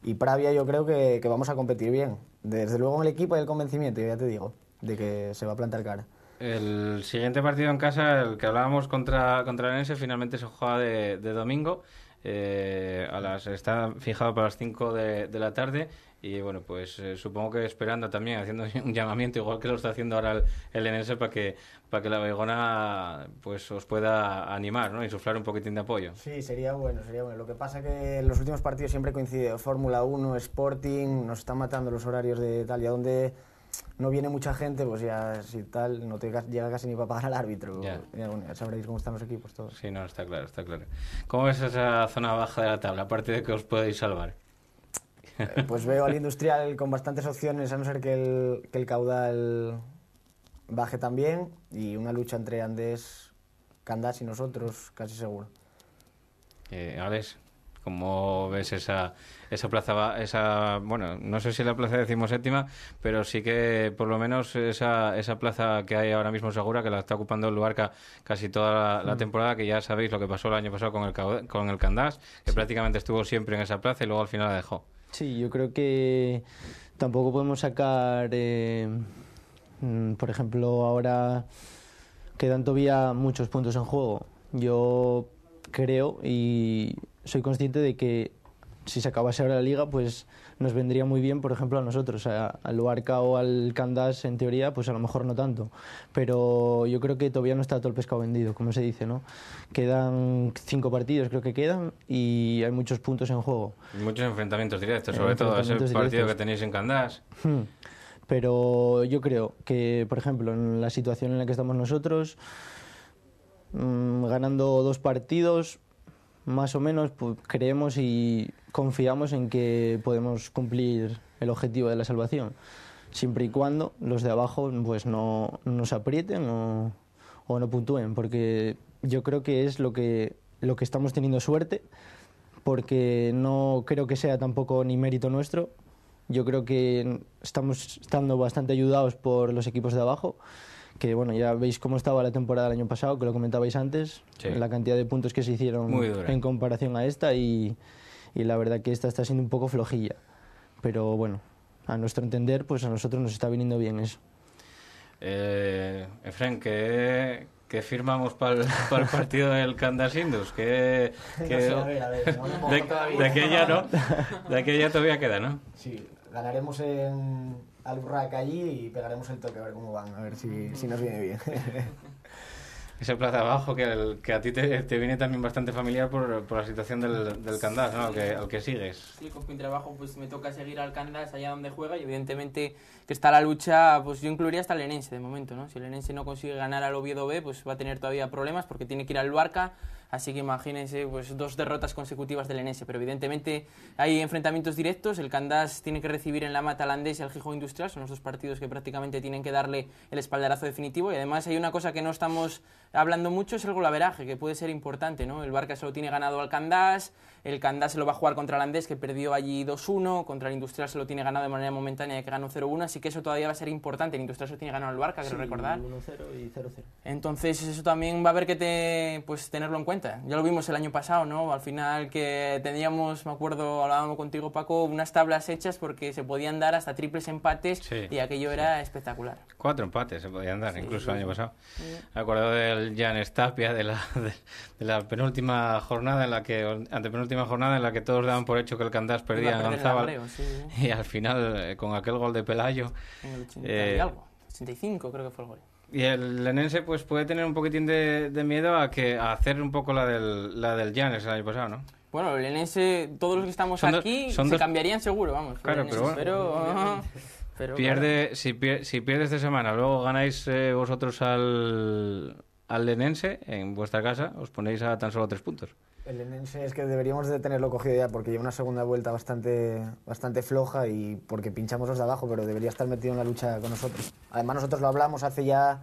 Y Pravia yo creo que vamos a competir bien, desde luego en el equipo hay el convencimiento, ya te digo, de que se va a plantar cara. El siguiente partido en casa, el que hablábamos contra el Lenense, finalmente se juega de domingo. Está fijado para las 5 de la tarde. Y bueno, pues supongo que esperando también, haciendo un llamamiento, igual que lo está haciendo ahora el Lenense, para que la Baigona pues os pueda animar, ¿no? Insuflar un poquitín de apoyo. Sí, sería bueno, sería bueno. Lo que pasa que en los últimos partidos siempre coincide Fórmula 1, Sporting, nos están matando los horarios de tal, y a donde no viene mucha gente, pues ya si tal, no te llega casi ni para pagar al árbitro. Ya. Bueno, ya sabréis cómo están los equipos todos. Sí, no, está claro, está claro. ¿Cómo ves esa zona baja de la tabla, aparte de que os podéis salvar? Pues veo al Industrial con bastantes opciones, a no ser que el caudal baje también, y una lucha entre Andés, Candás y nosotros, casi seguro. Alex, ¿cómo ves esa plaza, bueno, no sé si la plaza 17ª, pero sí que por lo menos esa plaza que hay ahora mismo segura, que la está ocupando el Luarca casi toda la temporada, que ya sabéis lo que pasó el año pasado con el Candás, que prácticamente estuvo siempre en esa plaza y luego al final la dejó. Sí, yo creo que tampoco podemos sacar, por ejemplo, ahora quedan todavía muchos puntos en juego. Yo creo y soy consciente de que si se acabase ahora la liga, pues nos vendría muy bien, por ejemplo, a nosotros, al Luarca o al Candás, en teoría, pues a lo mejor no tanto. Pero yo creo que todavía no está todo el pescado vendido, como se dice, ¿no? Quedan 5 partidos, creo que quedan, y hay muchos puntos en juego. Muchos enfrentamientos directos, sobre todo ese partido que tenéis en Candás. Pero yo creo que, por ejemplo, en la situación en la que estamos nosotros, ganando 2 partidos, más o menos, pues, creemos y confiamos en que podemos cumplir el objetivo de la salvación, siempre y cuando los de abajo pues no nos aprieten o no puntúen, porque yo creo que es lo que estamos teniendo suerte, porque no creo que sea tampoco ni mérito nuestro. Yo creo que estamos estando bastante ayudados por los equipos de abajo, que bueno, ya veis cómo estaba la temporada del año pasado, que lo comentabais antes, sí, la cantidad de puntos que se hicieron en comparación a esta, y la verdad que esta está siendo un poco flojilla. Pero bueno, a nuestro entender, pues a nosotros nos está viniendo bien eso. Efren, ¿qué firmamos para el partido del Candás Indus? De aquella, ¿no? De aquella todavía queda, ¿no? Sí, ganaremos al Urraca allí y pegaremos el toque a ver cómo van, a ver si nos viene bien. Esa plaza abajo que a ti te viene también bastante familiar por la situación del Candás, ¿no? Al que sigues. Sí, con mi trabajo pues me toca seguir al Candás allá donde juega, y evidentemente que está la lucha, pues yo incluiría hasta el Lenense de momento, ¿no? Si el Lenense no consigue ganar al Oviedo B, pues va a tener todavía problemas porque tiene que ir al Luarca. Así que imagínense, pues 2 derrotas consecutivas del Lenense, pero evidentemente hay enfrentamientos directos. El Candás tiene que recibir en la Mata al Andés y al Gijón Industrial, son los 2 partidos que prácticamente tienen que darle el espaldarazo definitivo. Y además hay una cosa que no estamos hablando mucho, es el golaveraje, que puede ser importante, ¿no? El Barca se lo tiene ganado al Candás, el Candás se lo va a jugar contra el Andés, que perdió allí 2-1, contra el Industrial se lo tiene ganado de manera momentánea, que ganó 0-1, así que eso todavía va a ser importante. El Industrial se lo tiene ganado al Barca, quiero recordar. 1-0 y 0-0. Entonces eso también va a haber que tenerlo en cuenta. Ya lo vimos el año pasado, ¿no? Al final que teníamos, me acuerdo, hablábamos contigo, Paco, unas tablas hechas porque se podían dar hasta triples empates, sí, y aquello era espectacular. 4 empates se podían dar, incluso el año pasado. Me acuerdo del Jan Tapia de la penúltima jornada antepenúltima jornada en la que todos daban por hecho que el Candás perdía en Gonzábal, y al final con aquel gol de Pelayo en el 80 y algo, 85 creo que fue el gol. Y el Lenense pues puede tener un poquitín de miedo a hacer un poco la del Llanes el año pasado, ¿no? Bueno, el Lenense, todos los que estamos aquí se cambiarían seguro, vamos. Claro, pero bueno, si pierdes esta semana, luego ganáis vosotros al Lenense en vuestra casa, os ponéis a tan solo 3 puntos. El Lenense es que deberíamos de tenerlo cogido ya, porque lleva una segunda vuelta bastante floja, y porque pinchamos los de abajo, pero debería estar metido en la lucha con nosotros. Además nosotros lo hablamos hace ya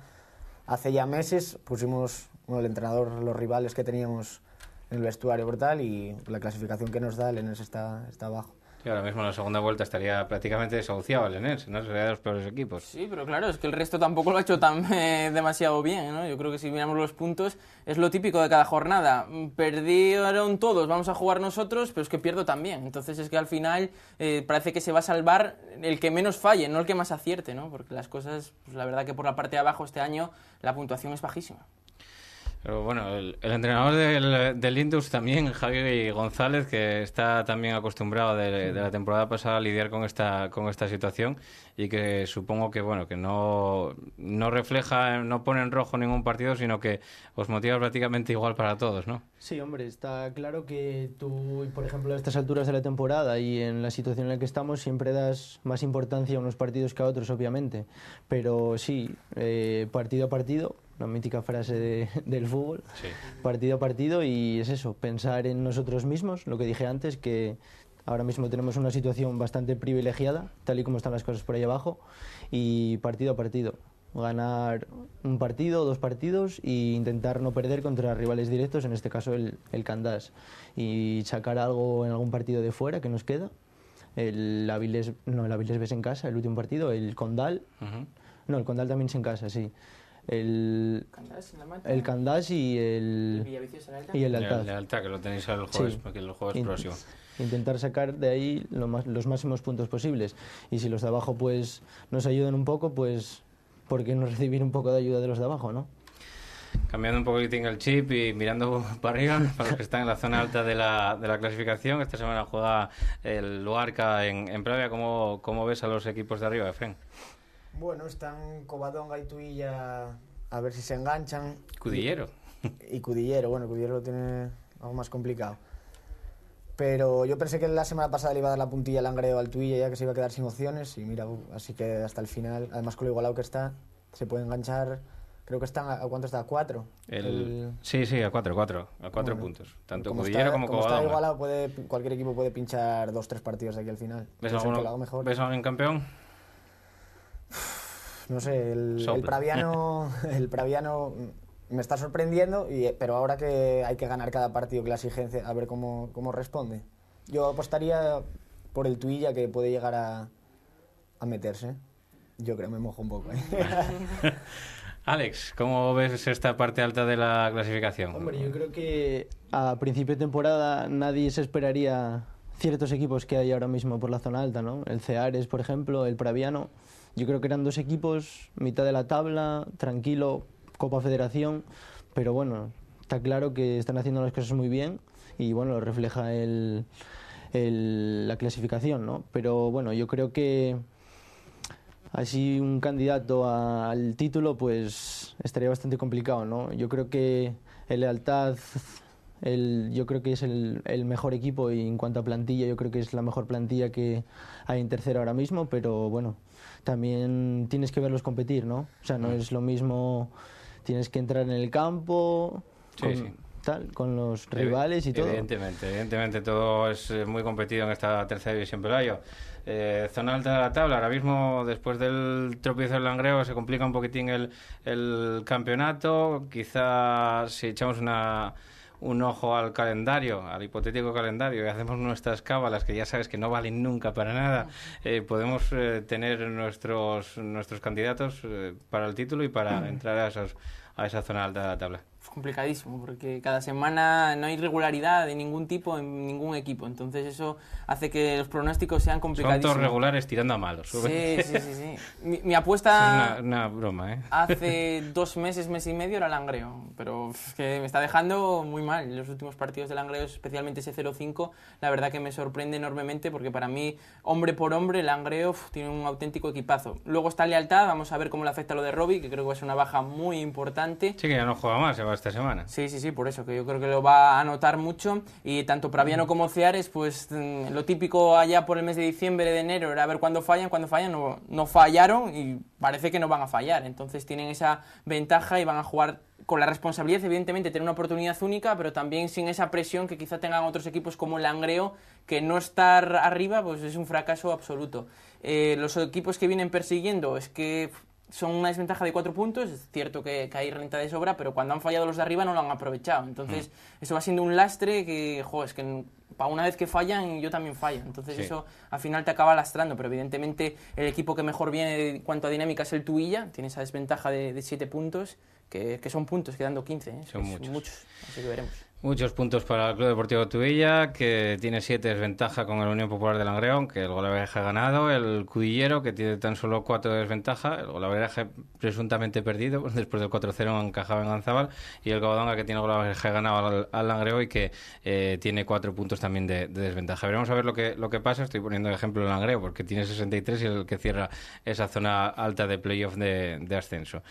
meses, pusimos el entrenador, los rivales que teníamos el vestuario brutal y la clasificación que nos da el Lens está abajo. Y ahora mismo en la segunda vuelta estaría prácticamente desahuciado el Lens, ¿no? Sería de los peores equipos. Sí, pero claro, es que el resto tampoco lo ha hecho tan demasiado bien, ¿no? Yo creo que si miramos los puntos, es lo típico de cada jornada. Perdieron todos, vamos a jugar nosotros, pero es que pierdo también. Entonces es que al final parece que se va a salvar el que menos falle, no el que más acierte, ¿no? Porque las cosas, pues la verdad que por la parte de abajo este año la puntuación es bajísima. Pero bueno, el entrenador del Indus también, Javi González, que está también acostumbrado de la temporada pasada a lidiar con esta situación y que supongo que bueno que no refleja, no pone en rojo ningún partido, sino que os motiva prácticamente igual para todos, ¿no? Sí, hombre, está claro que tú, por ejemplo, a estas alturas de la temporada y en la situación en la que estamos, siempre das más importancia a unos partidos que a otros, obviamente. Pero sí, partido a partido, la mítica frase del fútbol, sí. Partido a partido, y es eso, pensar en nosotros mismos, lo que dije antes, que ahora mismo tenemos una situación bastante privilegiada, tal y como están las cosas por ahí abajo, y partido a partido. Ganar un partido, 2 partidos e intentar no perder contra rivales directos, en este caso el Candás, y sacar algo en algún partido de fuera que nos queda. El Avilés ves en casa, el último partido, el Condal. No, el Condal también es en casa, sí. El Candás y el Lealtad, que lo tenéis el jueves, sí. Porque el jueves próximo. Intentar sacar de ahí los máximos puntos posibles, y si los de abajo pues nos ayudan un poco, pues ¿por qué no recibir un poco de ayuda de los de abajo, no? Cambiando un poquitín el chip y mirando para arriba, para los que están en la zona alta de la clasificación, esta semana juega el Luarca en Pravia. ¿Cómo ves a los equipos de arriba, Efren? Bueno, están Covadonga y Tuilla a ver si se enganchan. Cudillero. Y Cudillero, bueno, Cudillero lo tiene algo más complicado. Pero yo pensé que la semana pasada le iba a dar la puntilla al Langreo al Tuilla, ya que se iba a quedar sin opciones, y mira, así que hasta el final, además con lo igualado que está, se puede enganchar. Creo que están, ¿a cuánto está? ¿A 4? Sí, a 4 bueno, puntos. Tanto como Cudillero como Covadonga. Está igualado, cualquier equipo puede pinchar 2-3 partidos de aquí al final. ¿Ves algún campeón? No sé, el Praviano me está sorprendiendo, pero ahora que hay que ganar cada partido, que la exigencia, a ver cómo responde. Yo apostaría por el Tuilla, que puede llegar a meterse. Yo creo, me mojo un poco. Alex, ¿cómo ves esta parte alta de la clasificación? Hombre, yo creo que a principio de temporada nadie se esperaría ciertos equipos que hay ahora mismo por la zona alta, ¿no? El Ceares, por ejemplo, el Praviano. Yo creo que eran 2 equipos, mitad de la tabla, tranquilo, Copa Federación, pero bueno, está claro que están haciendo las cosas muy bien y bueno, lo refleja la clasificación, ¿no? Pero bueno, yo creo que así un candidato al título pues estaría bastante complicado, ¿no? Yo creo que el Lealtad, yo creo que es el mejor equipo, y en cuanto a plantilla yo creo que es la mejor plantilla que hay en tercera ahora mismo, pero bueno, también tienes que verlos competir, ¿no? O sea, no es lo mismo, tienes que entrar en el campo con los rivales y todo. Evidentemente todo es muy competido en esta tercera división. Pelayo, zona alta de la tabla, ahora mismo después del tropiezo del Langreo se complica un poquitín el campeonato. Quizás si echamos un ojo al calendario, al hipotético calendario, y hacemos nuestras cábalas, que ya sabes que no valen nunca para nada, podemos tener nuestros candidatos para el título y para entrar a esa zona alta de la tabla. Es complicadísimo, porque cada semana no hay regularidad de ningún tipo en ningún equipo, entonces eso hace que los pronósticos sean complicadísimos. Son todos regulares tirando a malos. Sí. Mi apuesta es una broma, ¿eh? Hace 2 meses, mes y medio era Langreo, pero es que me está dejando muy mal. Los últimos partidos de Langreo, especialmente ese 0-5, la verdad que me sorprende enormemente, porque para mí, hombre por hombre, Langreo tiene un auténtico equipazo. Luego está Lealtad, vamos a ver cómo le afecta lo de Robbie, que creo que va a ser una baja muy importante. Sí, que ya no juega más, se va esta semana. Sí, por eso, que yo creo que lo va a notar mucho. Y tanto Praviano como Ceares, pues lo típico allá por el mes de diciembre, de enero, era a ver cuándo fallan, no fallaron y parece que no van a fallar. Entonces tienen esa ventaja y van a jugar con la responsabilidad, evidentemente, de tener una oportunidad única, pero también sin esa presión que quizá tengan otros equipos como el Langreo, que no estar arriba pues es un fracaso absoluto. Los equipos que vienen persiguiendo, es que son una desventaja de 4 puntos, es cierto que hay renta de sobra, pero cuando han fallado los de arriba no lo han aprovechado. Entonces, eso va siendo un lastre que, es que para una vez que fallan, yo también fallo. Entonces, eso al final te acaba lastrando, pero evidentemente el equipo que mejor viene en cuanto a dinámica es el Tuilla, tiene esa desventaja de 7 puntos, que son puntos, quedando 15. Son muchos. Así que veremos. Muchos puntos para el Club Deportivo Tuilla, que tiene 7 desventaja con el Unión Popular de Langreo, que el golaveraje ha ganado. El Cudillero, que tiene tan solo 4 de desventaja. El golaveraje presuntamente perdido, después del 4-0 encajaba en Ganzábal. Y el Covadonga, que tiene el golaveraje ganado al Langreo y que tiene 4 puntos también de desventaja. Veremos a ver lo que pasa. Estoy poniendo el ejemplo del Langreo, porque tiene 63 y el que cierra esa zona alta de playoff de ascenso.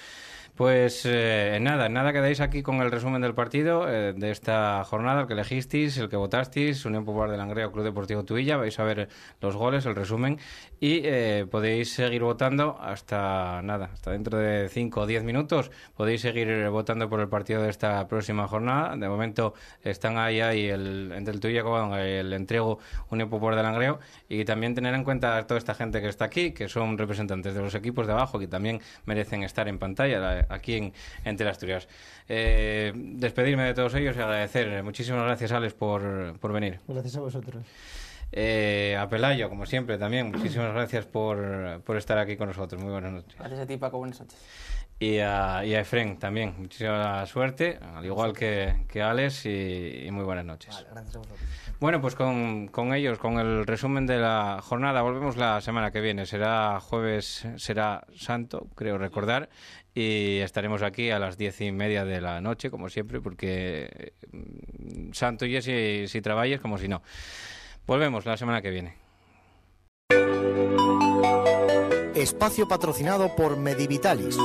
Pues nada quedáis aquí con el resumen del partido de esta jornada, el que elegisteis, el que votasteis, Unión Popular de Langreo, Club Deportivo Tuilla. Vais a ver los goles, el resumen, y podéis seguir votando hasta dentro de 5 o 10 minutos. Podéis seguir votando por el partido de esta próxima jornada. De momento están ahí entre el Tuilla y Covadonga y el Entrego Unión Popular de Langreo, y también tener en cuenta a toda esta gente que está aquí, que son representantes de los equipos de abajo, que también merecen estar en pantalla aquí en Teleasturias. Despedirme de todos ellos y agradecer. Muchísimas gracias, Alex, por venir. Gracias a vosotros. A Pelayo, como siempre, también muchísimas gracias por estar aquí con nosotros. Muy buenas noches. Gracias a ti, Paco, buenas noches. Y a Efren también, muchísima suerte, al igual que Alex, y muy buenas noches. Vale, gracias a vosotros. Bueno, pues con ellos, con el resumen de la jornada, volvemos la semana que viene. Será jueves, será santo, creo recordar, y estaremos aquí a las 10:30 de la noche, como siempre, porque santo y si trabajes como si no. Volvemos la semana que viene. Espacio patrocinado por Medivitalis.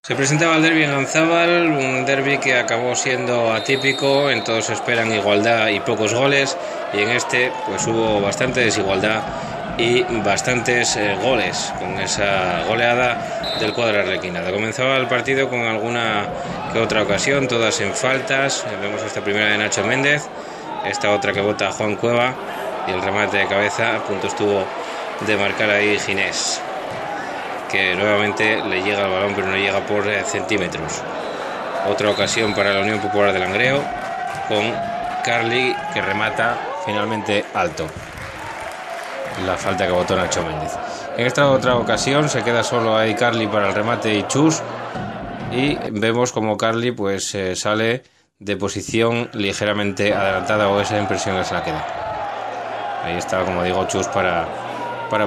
Se presentaba el derbi en Ganzábal, un derbi que acabó siendo atípico. En todos esperan igualdad y pocos goles, y en este pues hubo bastante desigualdad y bastantes goles, con esa goleada del cuadro arlequinado. Comenzaba el partido con alguna que otra ocasión, todas en faltas. Vemos esta primera de Nacho Méndez, esta otra que bota Juan Cueva, y el remate de cabeza a punto estuvo de marcar ahí Ginés, que nuevamente le llega el balón, pero no llega por centímetros. Otra ocasión para la Unión Popular de Langreo, con Carly, que remata finalmente alto. La falta que botó Nacho Méndez. En esta otra ocasión se queda solo ahí Carly para el remate y Chus, y vemos como Carly pues sale de posición ligeramente adelantada, o esa impresión que se la queda. Ahí está, como digo, Chus para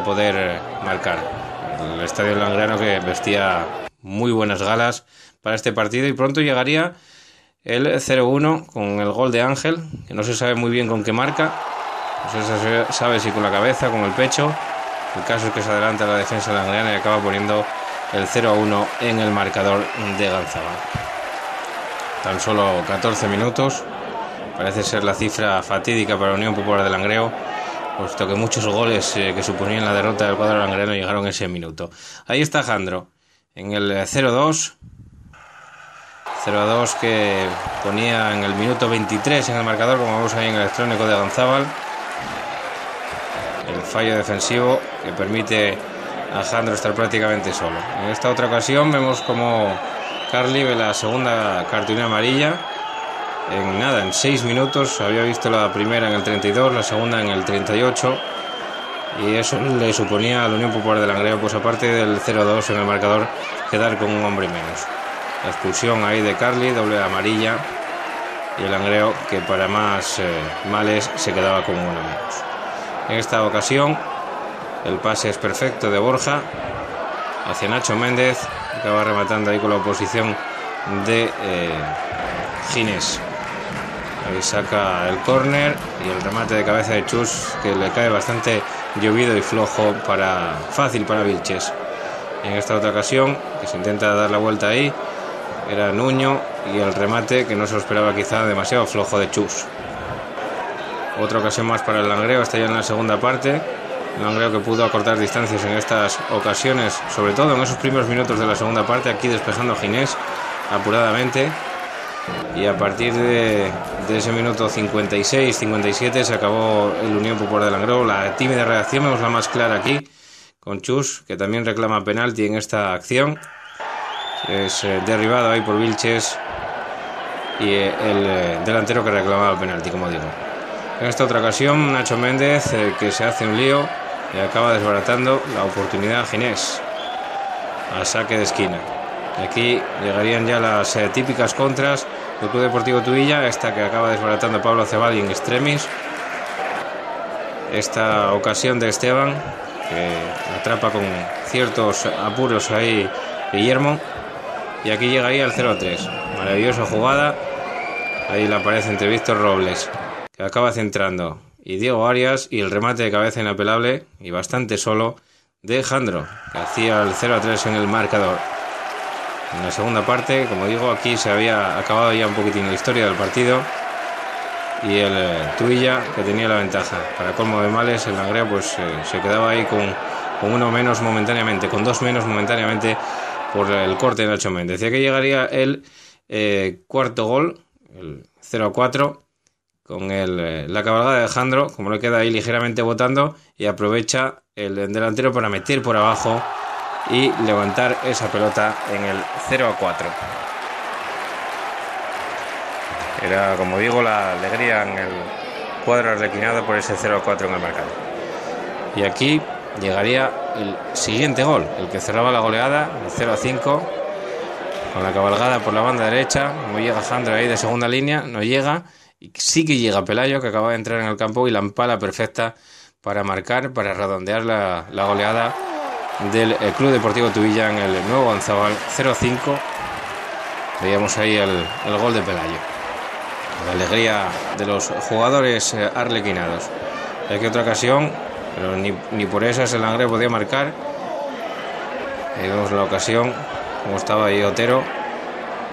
poder marcar. El estadio langreano, que vestía muy buenas galas para este partido, y pronto llegaría el 0-1 con el gol de Ángel, que no se sabe muy bien con qué marca, no se sabe si con la cabeza, con el pecho. El caso es que se adelanta la defensa langreana y acaba poniendo el 0-1 en el marcador de Ganzábal. Tan solo 14 minutos, parece ser la cifra fatídica para la Unión Popular de Langreo, puesto que muchos goles que suponían la derrota del cuadro langreano llegaron ese minuto. Ahí está Jandro, en el 0-2 que ponía en el minuto 23 en el marcador, como vemos ahí en el electrónico de Ganzábal. El fallo defensivo que permite a Jandro estar prácticamente solo. En esta otra ocasión vemos como Carly ve la segunda cartulina amarilla. En 6 minutos. Había visto la primera en el 32, la segunda en el 38, y eso le suponía a la Unión Popular de Langreo, pues aparte del 0-2 en el marcador, quedar con un hombre menos. La expulsión ahí de Carly, doble amarilla, y el Langreo, que para más males se quedaba con uno menos. En esta ocasión el pase es perfecto de Borja, hacia Nacho Méndez, acaba rematando ahí con la oposición de Ginés. Ahí saca el córner y el remate de cabeza de Chus, que le cae bastante llovido y flojo, fácil para Vilches. Y en esta otra ocasión, que se intenta dar la vuelta ahí, era Nuño, y el remate, que no se lo esperaba quizá, demasiado flojo de Chus. Otra ocasión más para el Langreo, está ya en la segunda parte. El Langreo que pudo acortar distancias en estas ocasiones, sobre todo en esos primeros minutos de la segunda parte, aquí despejando a Ginés apuradamente. Y a partir de ese minuto 56-57 se acabó el Unión Popular de Langreo. La tímida reacción, vemos la más clara aquí, con Chus, que también reclama penalti en esta acción. Es derribado ahí por Vilches y el delantero que reclamaba penalti, como digo. En esta otra ocasión, Nacho Méndez, que se hace un lío y acaba desbaratando la oportunidad a Ginés, al saque de esquina. Aquí llegarían ya las típicas contras del Club Deportivo Tuilla, esta que acaba desbaratando Pablo Cebal en extremis. Esta ocasión de Esteban, que atrapa con ciertos apuros ahí Guillermo. Y aquí llegaría el 0-3. Maravillosa jugada. Ahí la aparece entre Víctor Robles, que acaba centrando, y Diego Arias, y el remate de cabeza inapelable y bastante solo de Jandro, que hacía el 0-3 en el marcador. En la segunda parte, como digo, aquí se había acabado ya un poquitín la historia del partido y el Tuilla, que tenía la ventaja. Para colmo de males, el Langreo pues se quedaba ahí con uno menos momentáneamente, con dos menos momentáneamente por el corte de Nacho Méndez. Decía que llegaría el cuarto gol, el 0-4, con la cabalgada de Jandro, como le queda ahí ligeramente botando, y aprovecha el delantero para meter por abajo y levantar esa pelota en el 0-4. Era, como digo, la alegría en el cuadro arlequinado por ese 0-4 en el marcador. Y aquí llegaría el siguiente gol, el que cerraba la goleada, el 0-5, con la cabalgada por la banda derecha. No llega Jandro ahí de segunda línea, no llega, y sí que llega Pelayo, que acaba de entrar en el campo, y la empala perfecta para marcar, para redondear la goleada del Club Deportivo Tuilla en el Nuevo Gonzabal. 0-5. Veíamos ahí el gol de Pelayo, la alegría de los jugadores arlequinados. Y aquí otra ocasión, pero ni por esas el Langreo podía marcar. Ahí vemos la ocasión, como estaba ahí Otero,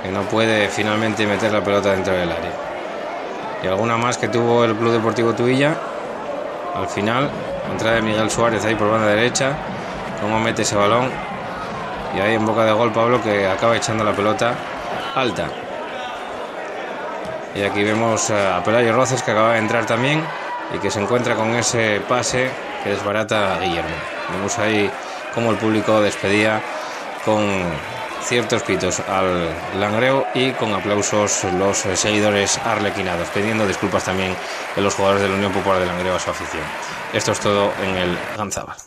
que no puede finalmente meter la pelota dentro del área. Y alguna más que tuvo el Club Deportivo Tuilla al final, entrada de Miguel Suárez ahí por banda derecha, cómo mete ese balón, y ahí en boca de gol Pablo, que acaba echando la pelota alta. Y aquí vemos a Pelayo Roces, que acaba de entrar también y que se encuentra con ese pase que desbarata a Guillermo. Vemos ahí cómo el público despedía con ciertos pitos al Langreo y con aplausos los seguidores arlequinados, pidiendo disculpas también de los jugadores de la Unión Popular de Langreo a su afición. Esto es todo en el Ganzábal.